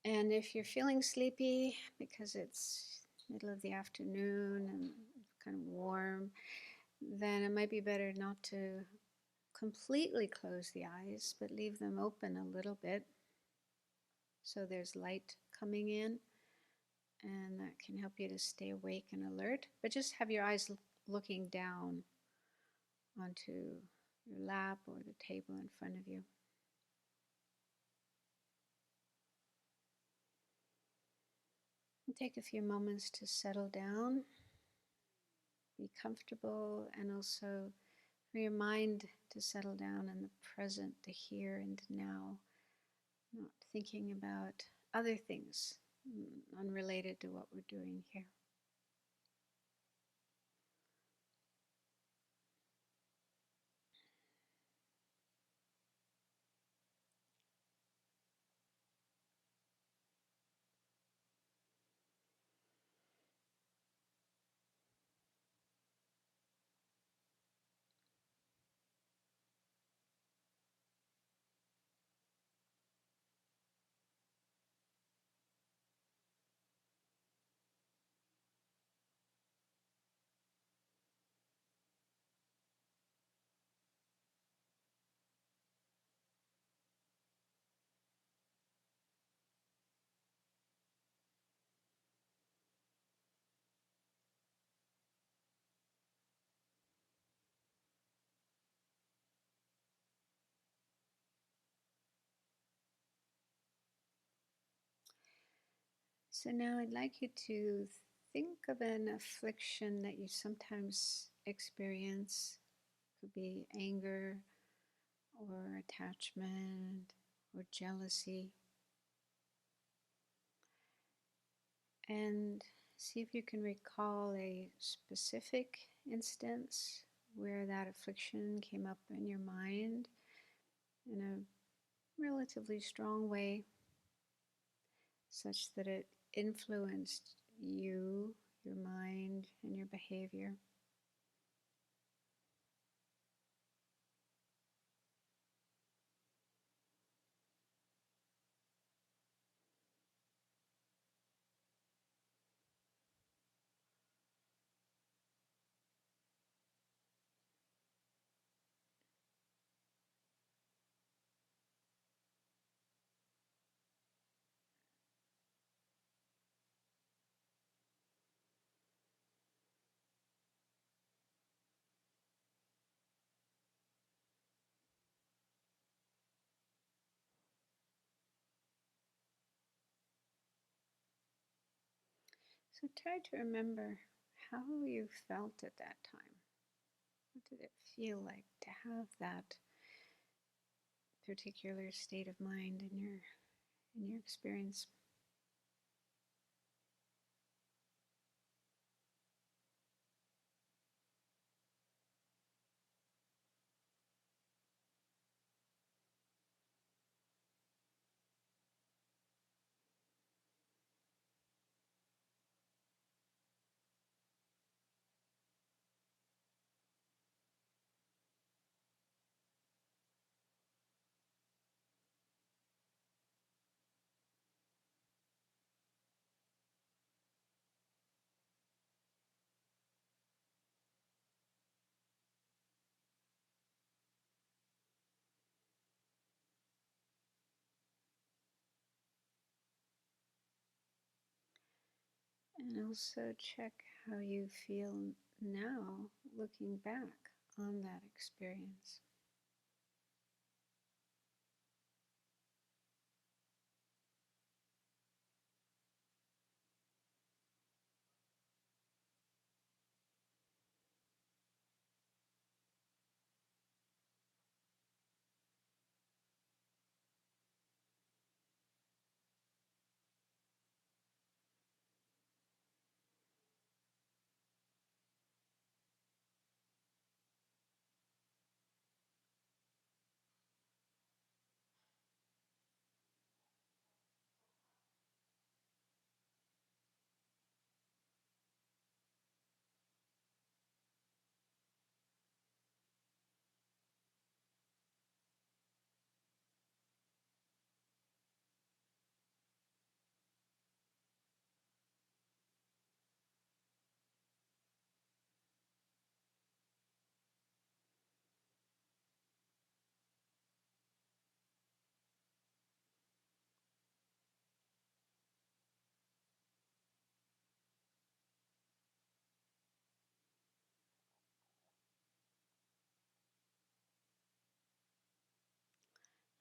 And if you're feeling sleepy because it's middle of the afternoon and kind of warm, then it might be better not to completely close the eyes, but leave them open a little bit so there's light coming in, and that can help you to stay awake and alert. But just have your eyes looking down onto your lap or the table in front of you. And take a few moments to settle down, be comfortable, and also for your mind to settle down in the present, the here and now, not thinking about other things unrelated to what we're doing here. So now I'd like you to think of an affliction that you sometimes experience. It could be anger or attachment or jealousy. And see if you can recall a specific instance where that affliction came up in your mind in a relatively strong way, such that it influenced you, your mind, and your behavior. So try to remember how you felt at that time. What did it feel like to have that particular state of mind in your experience? And also check how you feel now looking back on that experience.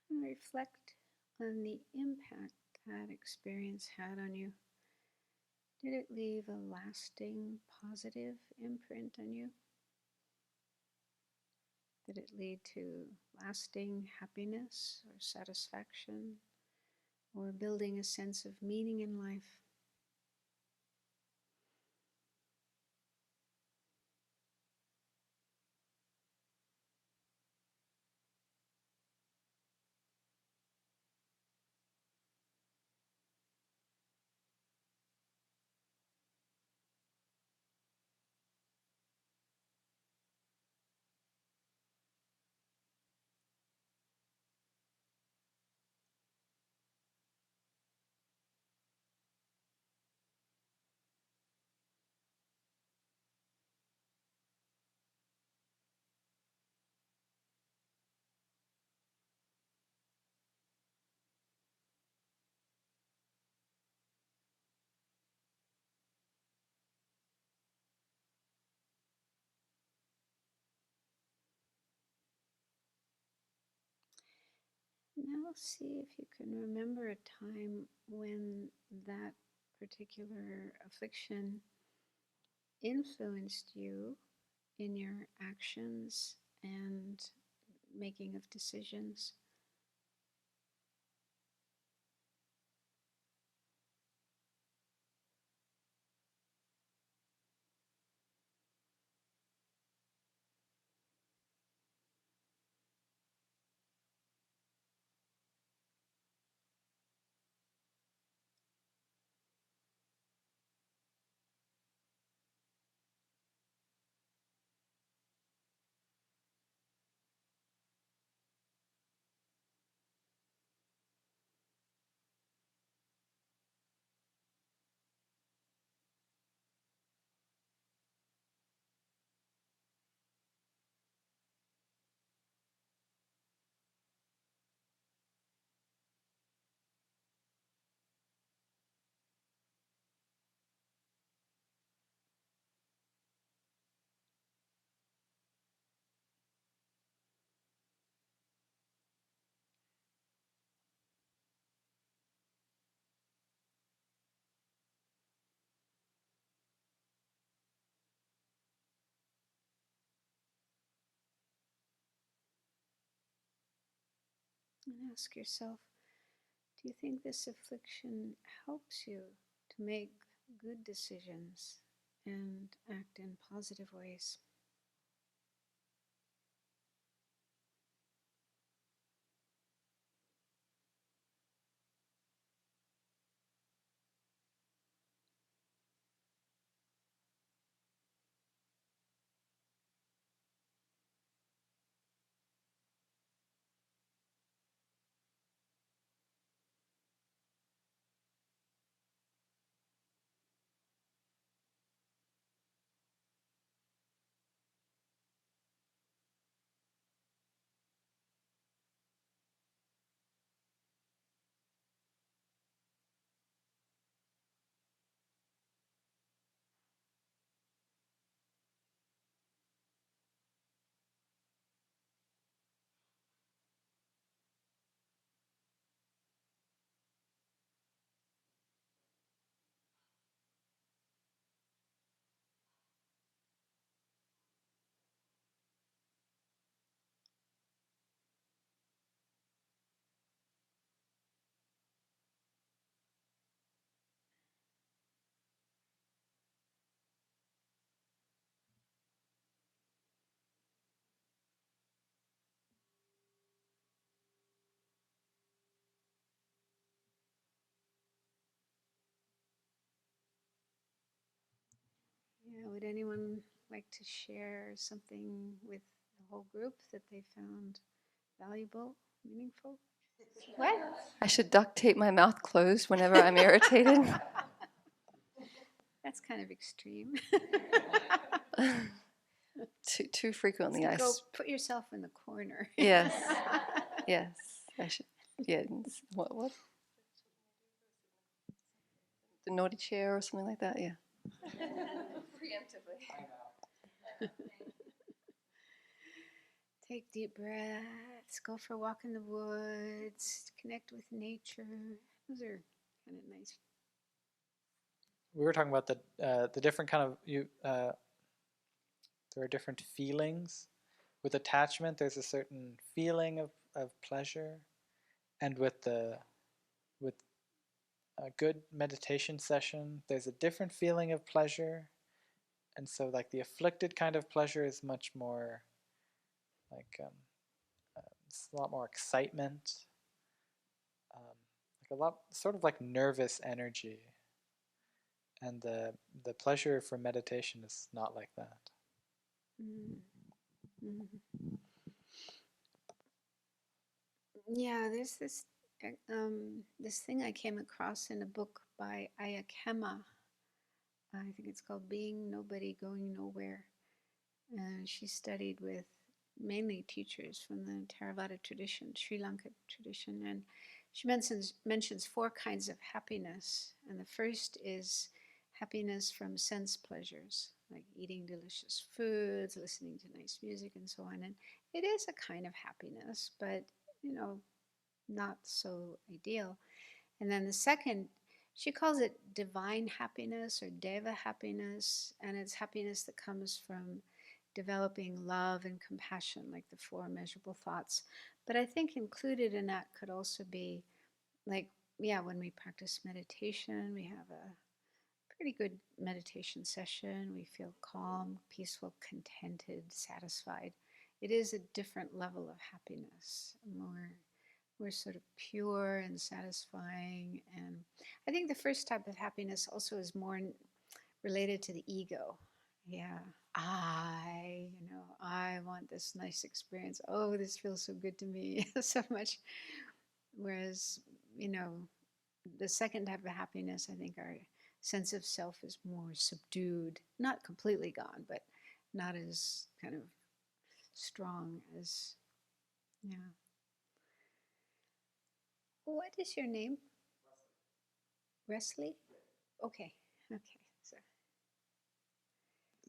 And reflect on the impact that experience had on you. Did it leave a lasting positive imprint on you? Did it lead to lasting happiness or satisfaction or building a sense of meaning in life? Now see if you can remember a time when that particular affliction influenced you in your actions and making of decisions. And ask yourself, do you think this affliction helps you to make good decisions and act in positive ways? Yeah, would anyone like to share something with the whole group that they found valuable, meaningful? What? I should duct tape my mouth closed whenever I'm irritated. That's kind of extreme. Too frequently, So go put yourself in the corner. Yes, yes, I should. Yeah, what? The naughty chair or something like that. Yeah. Preemptively. Take deep breaths. Go for a walk in the woods. Connect with nature. Those are kind of nice. We were talking about the different kind of there are different feelings. With attachment, there's a certain feeling of pleasure, and with a good meditation session, there's a different feeling of pleasure. And so, like the afflicted kind of pleasure is much more like it's a lot more excitement, like a lot sort of like nervous energy. And the pleasure for meditation is not like that. Mm-hmm. Yeah, there's this thing I came across in a book by Ayakema. I think it's called Being Nobody, Going Nowhere. She studied with mainly teachers from the Theravada tradition, Sri Lanka tradition, and she mentions four kinds of happiness. And the first is happiness from sense pleasures, like eating delicious foods, listening to nice music, and so on. And it is a kind of happiness, but not so ideal. And then the second, she calls it divine happiness or deva happiness, and it's happiness that comes from developing love and compassion, like the four measurable thoughts. But I think included in that could also be like, yeah, when we practice meditation, we have a pretty good meditation session. We feel calm, peaceful, contented, satisfied. It is a different level of happiness, more sort of pure and satisfying. And I think the first type of happiness also is more related to the ego. Yeah, I want this nice experience. Oh, this feels so good to me, so much. Whereas, you know, the second type of happiness, I think our sense of self is more subdued, not completely gone, but not as kind of strong as, yeah. What is your name? Wesley? Okay, okay.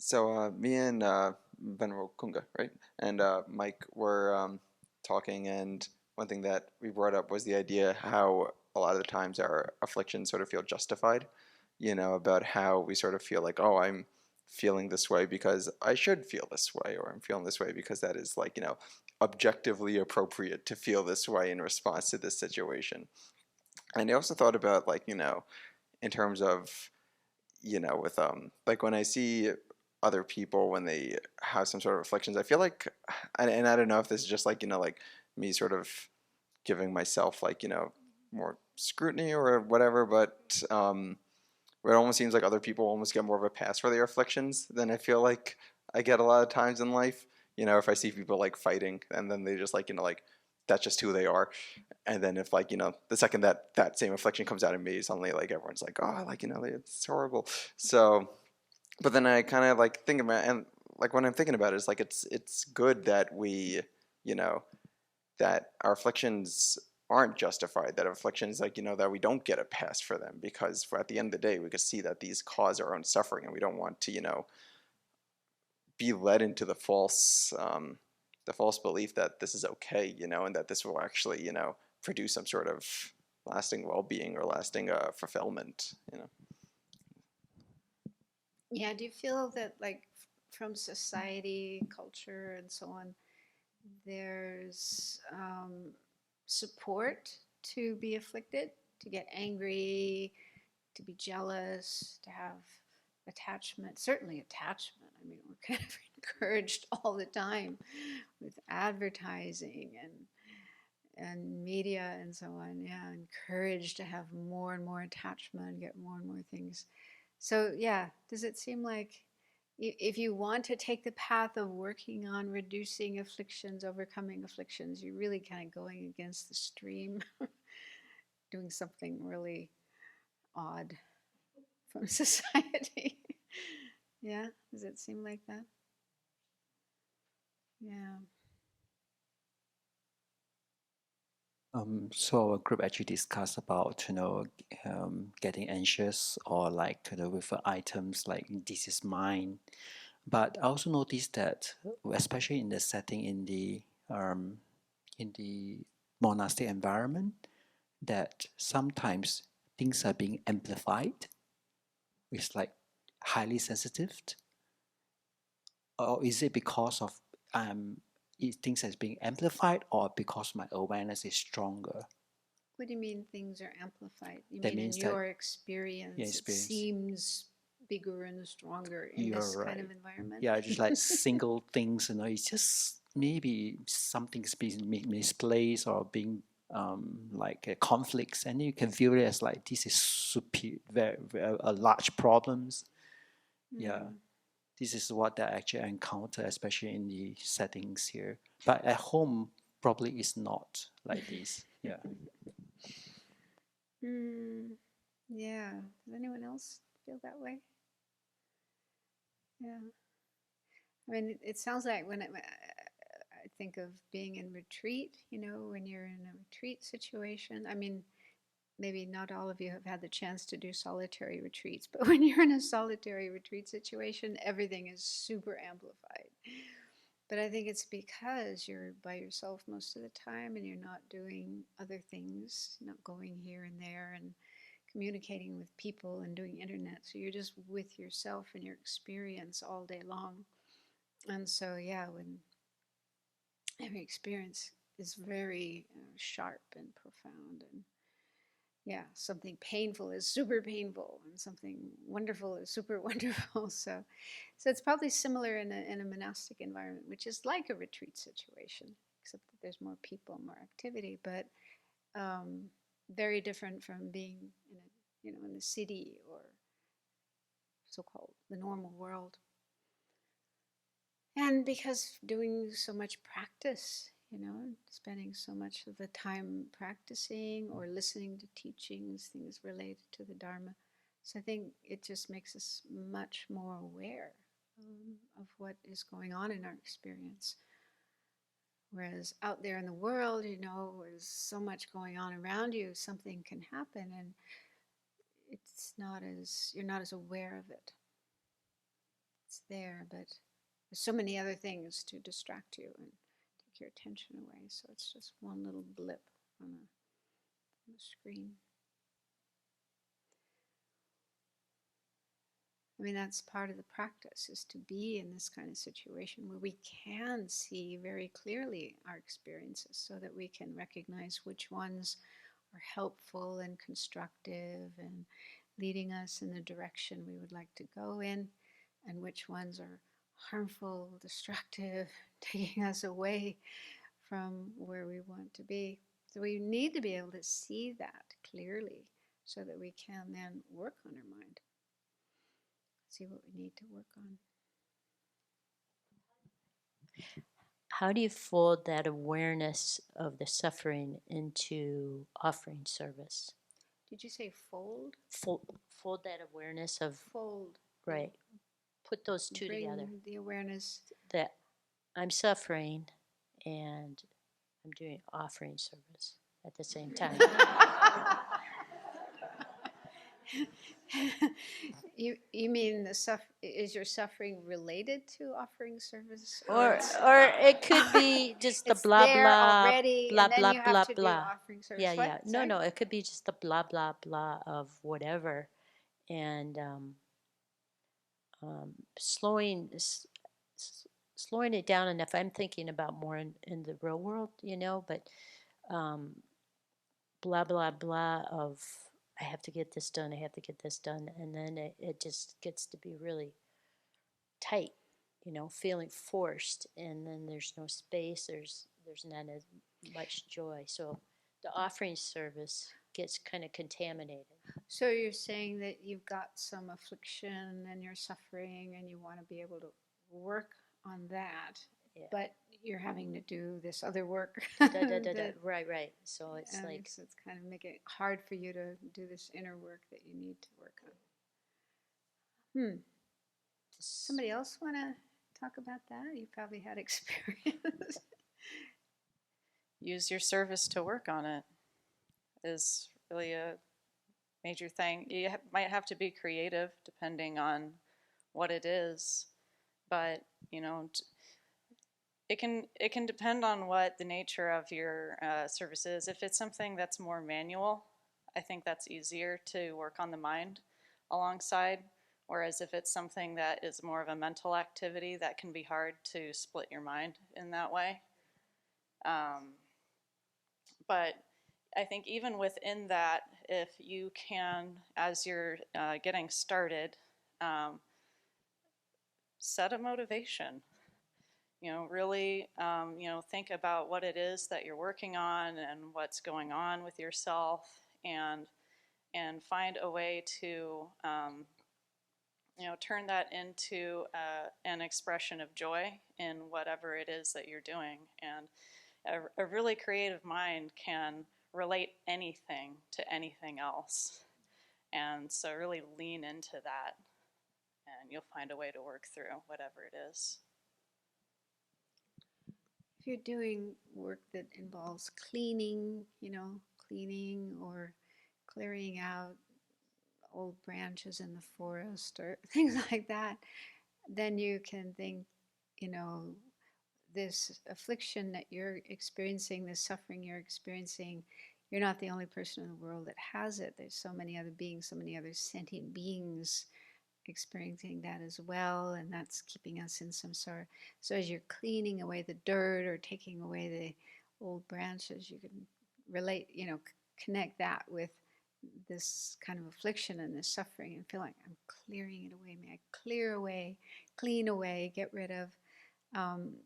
So me and Venerable Kunga, right, and Mike were talking, and one thing that we brought up was the idea how a lot of the times our afflictions sort of feel justified, about how we sort of feel like, oh, I'm feeling this way because I should feel this way, or I'm feeling this way because that is like, objectively appropriate to feel this way in response to this situation. And I also thought about like, in terms of with like when I see other people when they have some sort of afflictions, I feel like, and I don't know if this is just like like me sort of giving myself like more scrutiny or whatever, but where it almost seems like other people almost get more of a pass for their afflictions than I feel like I get a lot of times in life. If I see people like fighting and then they just like like that's just who they are. And then if like the second that same affliction comes out of me, suddenly like everyone's like, oh, like it's horrible. So but then I kind of like think about, and like when I'm thinking about it, it's like it's good that we that our afflictions aren't justified, that afflictions like that we don't get a pass for them, because at the end of the day we could see that these cause our own suffering, and we don't want to be led into the false belief that this is okay, and that this will actually produce some sort of lasting well-being or lasting fulfillment. Yeah, do you feel that, like, from society, culture, and so on, there's support to be afflicted, to get angry, to be jealous, to have attachment? Certainly, attachment. I mean, we're kind of encouraged all the time with advertising and media and so on. Yeah, encouraged to have more and more attachment, get more and more things. So, yeah, does it seem like if you want to take the path of working on reducing afflictions, overcoming afflictions, you're really kind of going against the stream, doing something really odd from society. Yeah, does it seem like that? Yeah. So our group actually discussed about getting anxious or like with items like this is mine. But I also noticed that, especially in the setting in the monastic environment, that sometimes things are being amplified. It's like highly sensitive, or is it because of things as being amplified, or because my awareness is stronger? What do you mean things are amplified? You That mean in means that your experience, it experience. seems bigger and stronger in You're this kind right. of environment? Yeah, just like single things, it's just maybe something's being misplaced or being like conflicts, and you can view it as like this is super, very, very a large problems. Yeah, this is what I actually encounter, especially in the settings here. But at home, probably it's not like this. Yeah. Yeah. Does anyone else feel that way? Yeah. I mean, it sounds like when I think of being in retreat, when you're in a retreat situation. I mean, maybe not all of you have had the chance to do solitary retreats, but when you're in a solitary retreat situation, everything is super amplified. But I think it's because you're by yourself most of the time and you're not doing other things, not going here and there and communicating with people and doing internet. So you're just with yourself and your experience all day long. And so, yeah, when every experience is very sharp and profound, and yeah, something painful is super painful and something wonderful is super wonderful. So it's probably similar in a monastic environment, which is like a retreat situation, except that there's more people, more activity, but very different from being in the city or so-called the normal world. And because doing so much practice, spending so much of the time practicing or listening to teachings, things related to the Dharma. So I think it just makes us much more aware of what is going on in our experience. Whereas out there in the world, there's so much going on around you, something can happen and you're not as aware of it. It's there, but there's so many other things to distract you and take your attention away. So it's just one little blip on the screen. I mean, that's part of the practice, is to be in this kind of situation where we can see very clearly our experiences so that we can recognize which ones are helpful and constructive and leading us in the direction we would like to go in, and which ones are harmful, destructive, taking us away from where we want to be. So we need to be able to see that clearly so that we can then work on our mind, see what we need to work on. How do you fold that awareness of the suffering into offering service? Did you say fold? Fold that awareness of, Fold. right. Put those two Bring together. the awareness. That I'm suffering and I'm doing offering service at the same time. You mean is your suffering related to offering service? Or it could be just the it's blah there blah already, blah and then blah you have blah to blah. do offering service. Yeah, What? yeah. Sorry? No, it could be just the blah blah blah of whatever, and slowing it down enough. I'm thinking about more in the real world, but blah blah blah of I have to get this done, and then it just gets to be really tight, feeling forced, and then there's no space, there's not as much joy. So the offering service gets kind of contaminated. So you're saying that you've got some affliction and you're suffering and you want to be able to work on that, Yeah. but you're having to do this other work. Da. Right. So it's like, so it's kind of making it hard for you to do this inner work that you need to work on. Somebody else want to talk about that? You probably had experience. Use your service to work on it is really a major thing. You might have to be creative depending on what it is, but it can depend on what the nature of your service is. If it's something that's more manual, I think that's easier to work on the mind alongside. Whereas if it's something that is more of a mental activity, that can be hard to split your mind in that way. But I think even within that, if you can, as you're getting started, set a motivation. Really, think about what it is that you're working on and what's going on with yourself, and find a way to, turn that into an expression of joy in whatever it is that you're doing. And a really creative mind can relate anything to anything else. And so really lean into that, and you'll find a way to work through whatever it is. If you're doing work that involves cleaning, cleaning or clearing out old branches in the forest or things like that, then you can think, this affliction that you're experiencing, this suffering you're experiencing, you're not the only person in the world that has it. There's so many other beings, so many other sentient beings experiencing that as well, and that's keeping us in samsara. So as you're cleaning away the dirt or taking away the old branches, you can relate, connect that with this kind of affliction and this suffering and feel like I'm clearing it away. May I clear away, clean away, get rid of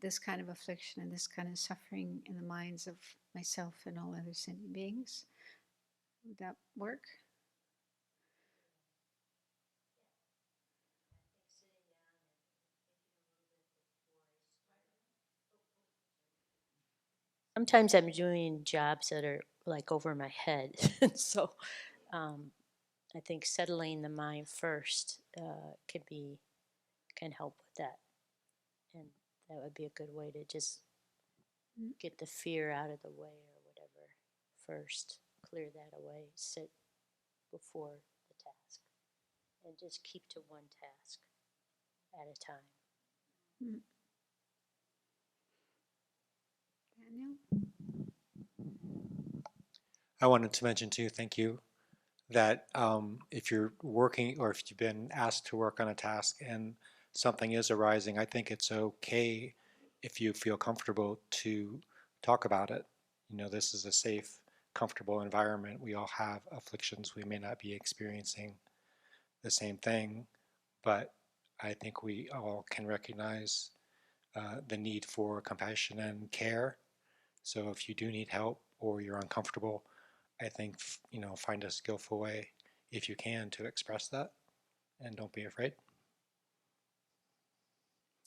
this kind of affliction and this kind of suffering in the minds of myself and all other sentient beings. Would that work? sometimes I'm doing jobs that are like over my head. So I think settling the mind first can help with that. And that would be a good way to just get the fear out of the way or whatever first. Clear that away, sit before the task, and just keep to one task at a time. Daniel? I wanted to mention too, thank you, that if you're working or if you've been asked to work on a task and something is arising, I think it's okay if you feel comfortable to talk about it. This is a safe, comfortable environment. We all have afflictions. We may not be experiencing the same thing, but I think we all can recognize the need for compassion and care. So if you do need help or you're uncomfortable, I think, find a skillful way, if you can, to express that, and don't be afraid.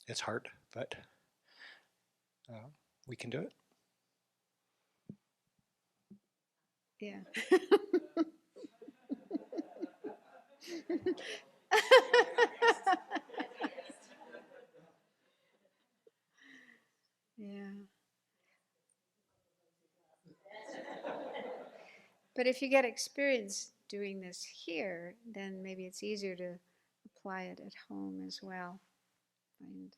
It's hard, but we can do it. Yeah. Yeah. But if you get experience doing this here, then maybe it's easier to apply it at home as well. And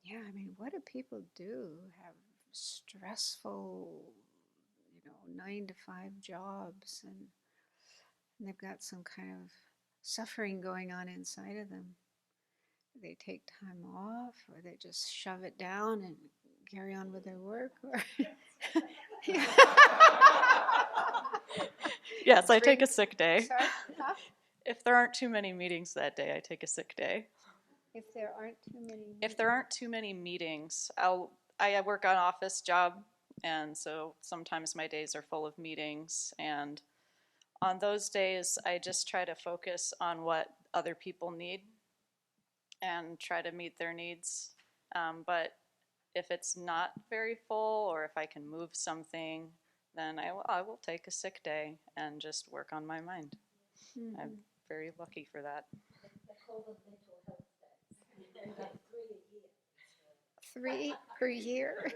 yeah, I mean, what do people do? Have stressful, 9 to 5 jobs, and they've got some kind of suffering going on inside of them. They take time off, or they just shove it down and carry on with their work, or Yes, I take a sick day. Sorry? Huh? If there aren't too many meetings that day, I take a sick day. If there aren't too many. If there aren't too many meetings, I work on an office job, And so sometimes my days are full of meetings, and on those days I just try to focus on what other people need and try to meet their needs. But if it's not very full, or if I can move something, then I will take a sick day and just work on my mind. Mm-hmm. I'm very lucky for that. Three per year?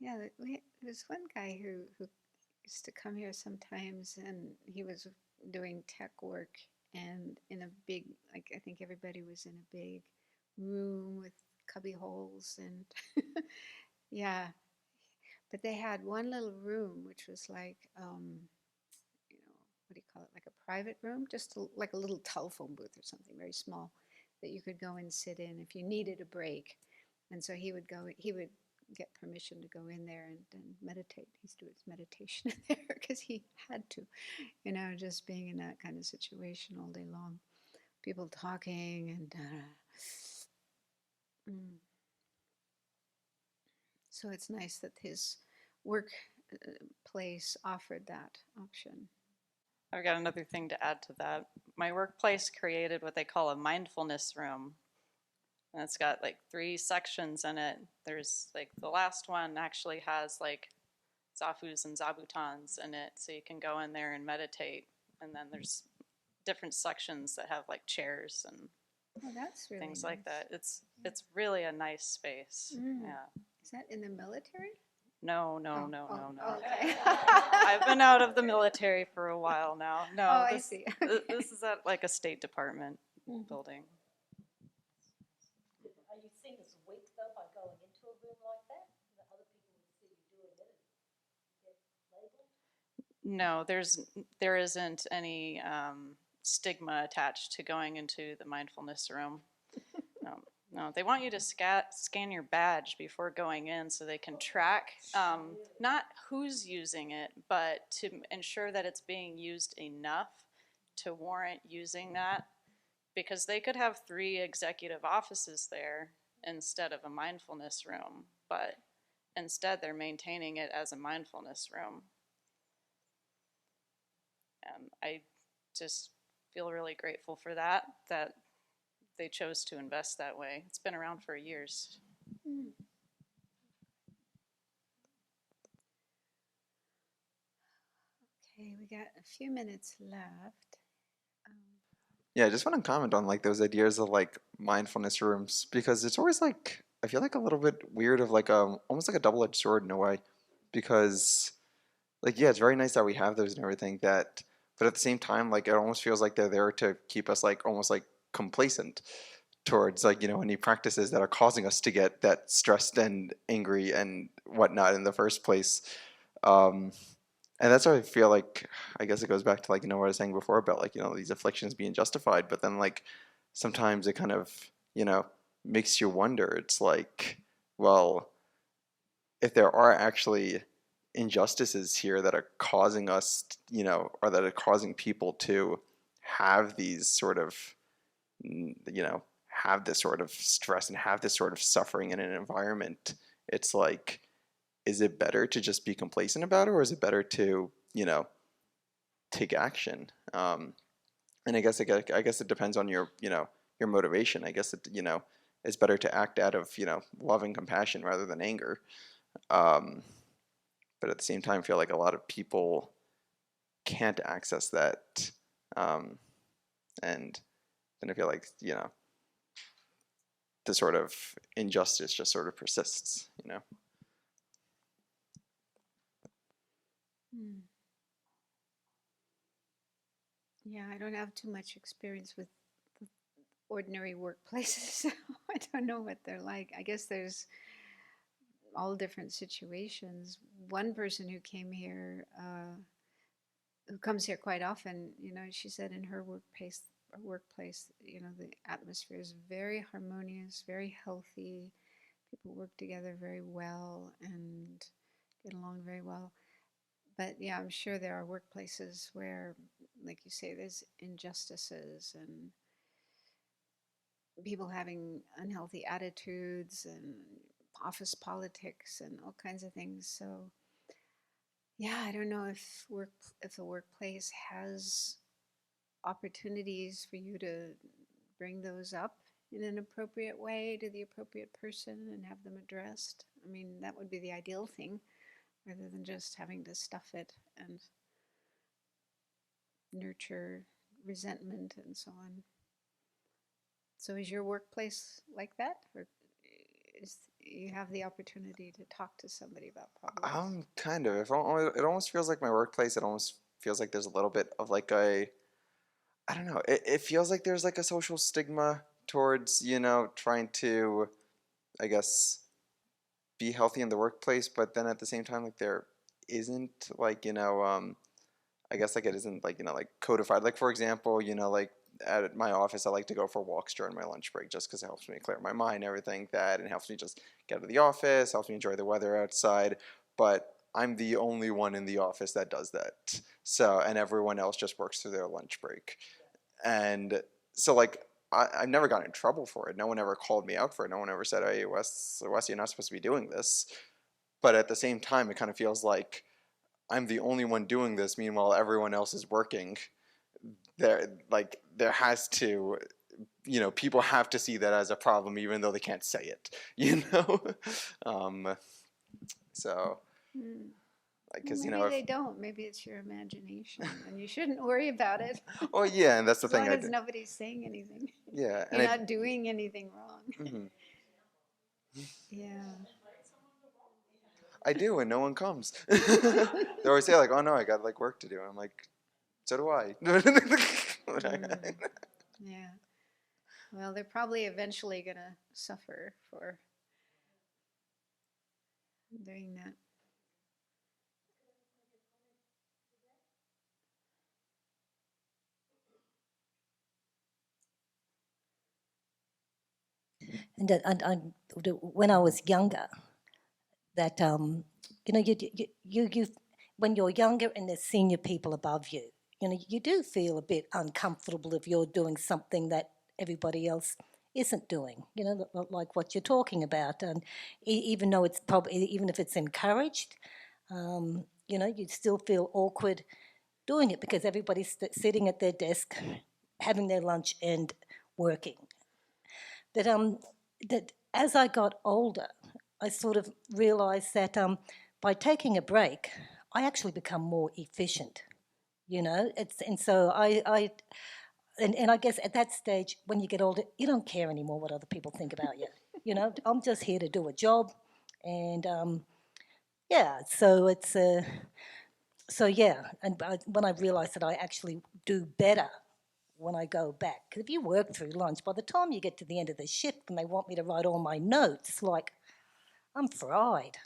Yeah, there's one guy who used to come here sometimes, and he was doing tech work, and in a big, like, I think everybody was in a big room with cubby holes, and yeah, but they had one little room which was like, what do you call it, like a private room, just like a little telephone booth or something very small that you could go and sit in if you needed a break. And so he would get permission to go in there and meditate. He used to do his meditation in there because he had to, just being in that kind of situation all day long. People talking and so it's nice that his work place offered that option. I've got another thing to add to that. My workplace created what they call a mindfulness room. And it's got like 3 sections in it. There's like the last one actually has like zafus and zabutons in it, so you can go in there and meditate. And then there's different sections that have like chairs and that's really things nice. like that. It's really a nice space. Yeah. Is that in the military? No. Okay. I've been out of the military for a while now. No, I see. Okay. This is at like a State Department building. Are you seen as weak though by going into a room like that? That other people would see you doing it and get labeled? No, there isn't any stigma attached to going into the mindfulness room. No, they want you to scan your badge before going in so they can track not who's using it, but to ensure that it's being used enough to warrant using that, because they could have 3 executive offices there instead of a mindfulness room, but instead they're maintaining it as a mindfulness room. And I just feel really grateful for that they chose to invest that way. It's been around for years. Okay, we got a few minutes left. Yeah, I just want to comment on like those ideas of like mindfulness rooms, because it's always like I feel like a little bit weird of like almost like a double-edged sword in a way, because like yeah, it's very nice that we have those and everything that, but at the same time like it almost feels like they're there to keep us like almost like complacent towards like any practices that are causing us to get that stressed and angry and whatnot in the first place. And that's why I feel like I guess it goes back to like what I was saying before about like these afflictions being justified, but then like sometimes it kind of makes you wonder. It's like, well, if there are actually injustices here that are causing us, or that are causing people to have these sort of, have this sort of stress and have this sort of suffering in an environment, it's like, is it better to just be complacent about it, or is it better to, take action? And I guess it depends on your, your motivation. I guess it, it's better to act out of, love and compassion rather than anger. But at the same time, I feel like a lot of people can't access that. And then I feel like, the sort of injustice just sort of persists, Yeah, I don't have too much experience with ordinary workplaces, so I don't know what they're like. I guess there's all different situations. One person who came here, who comes here quite often, she said in her workplace, the atmosphere is very harmonious, very healthy. People work together very well and get along very well. But yeah, I'm sure there are workplaces where, like you say, there's injustices and people having unhealthy attitudes and office politics and all kinds of things. So yeah, I don't know if the workplace has opportunities for you to bring those up in an appropriate way to the appropriate person and have them addressed. I mean, that would be the ideal thing, rather than just having to stuff it and nurture resentment and so on. So is your workplace like that, or is you have the opportunity to talk to somebody about problems? Kind of. It almost feels like my workplace. It almost feels like there's a little bit of like I don't know. It feels like there's like a social stigma towards, trying to, I guess, be healthy in the workplace, but then at the same time, like there isn't like, I guess like it isn't like, like codified. Like for example, like at my office, I like to go for walks during my lunch break just because it helps me clear my mind, everything that, and helps me just get out of the office, helps me enjoy the weather outside. But I'm the only one in the office that does that. So, and everyone else just works through their lunch break. And so like, I've never gotten in trouble for it. No one ever called me out for it. No one ever said, hey, Wes, you're not supposed to be doing this. But at the same time, it kind of feels like I'm the only one doing this. Meanwhile, everyone else is working. There has to, people have to see that as a problem, even though they can't say it, so, like, because, Maybe they don't. Maybe it's your imagination, and you shouldn't worry about it. Oh, yeah, and that's the as thing long I as do. nobody's saying anything. Yeah, You're not doing anything wrong. Mhm. Yeah. I do, and no one comes. They always say, like, oh, no, I got, like, work to do. I'm like, so do I. Yeah. Well, they're probably eventually going to suffer for doing that. When I was younger, that you when you're younger and there's senior people above you, you do feel a bit uncomfortable if you're doing something that everybody else isn't doing. Like what you're talking about, and even though it's probably even if it's encouraged, you'd still feel awkward doing it because everybody's sitting at their desk, having their lunch and working. That as I got older, I sort of realised that by taking a break, I actually become more efficient. And so and I guess at that stage, when you get older, you don't care anymore what other people think about you. I'm just here to do a job, and yeah. So yeah, and when I realised that I actually do better when I go back. Because if you work through lunch, by the time you get to the end of the shift and they want me to write all my notes, like, I'm fried.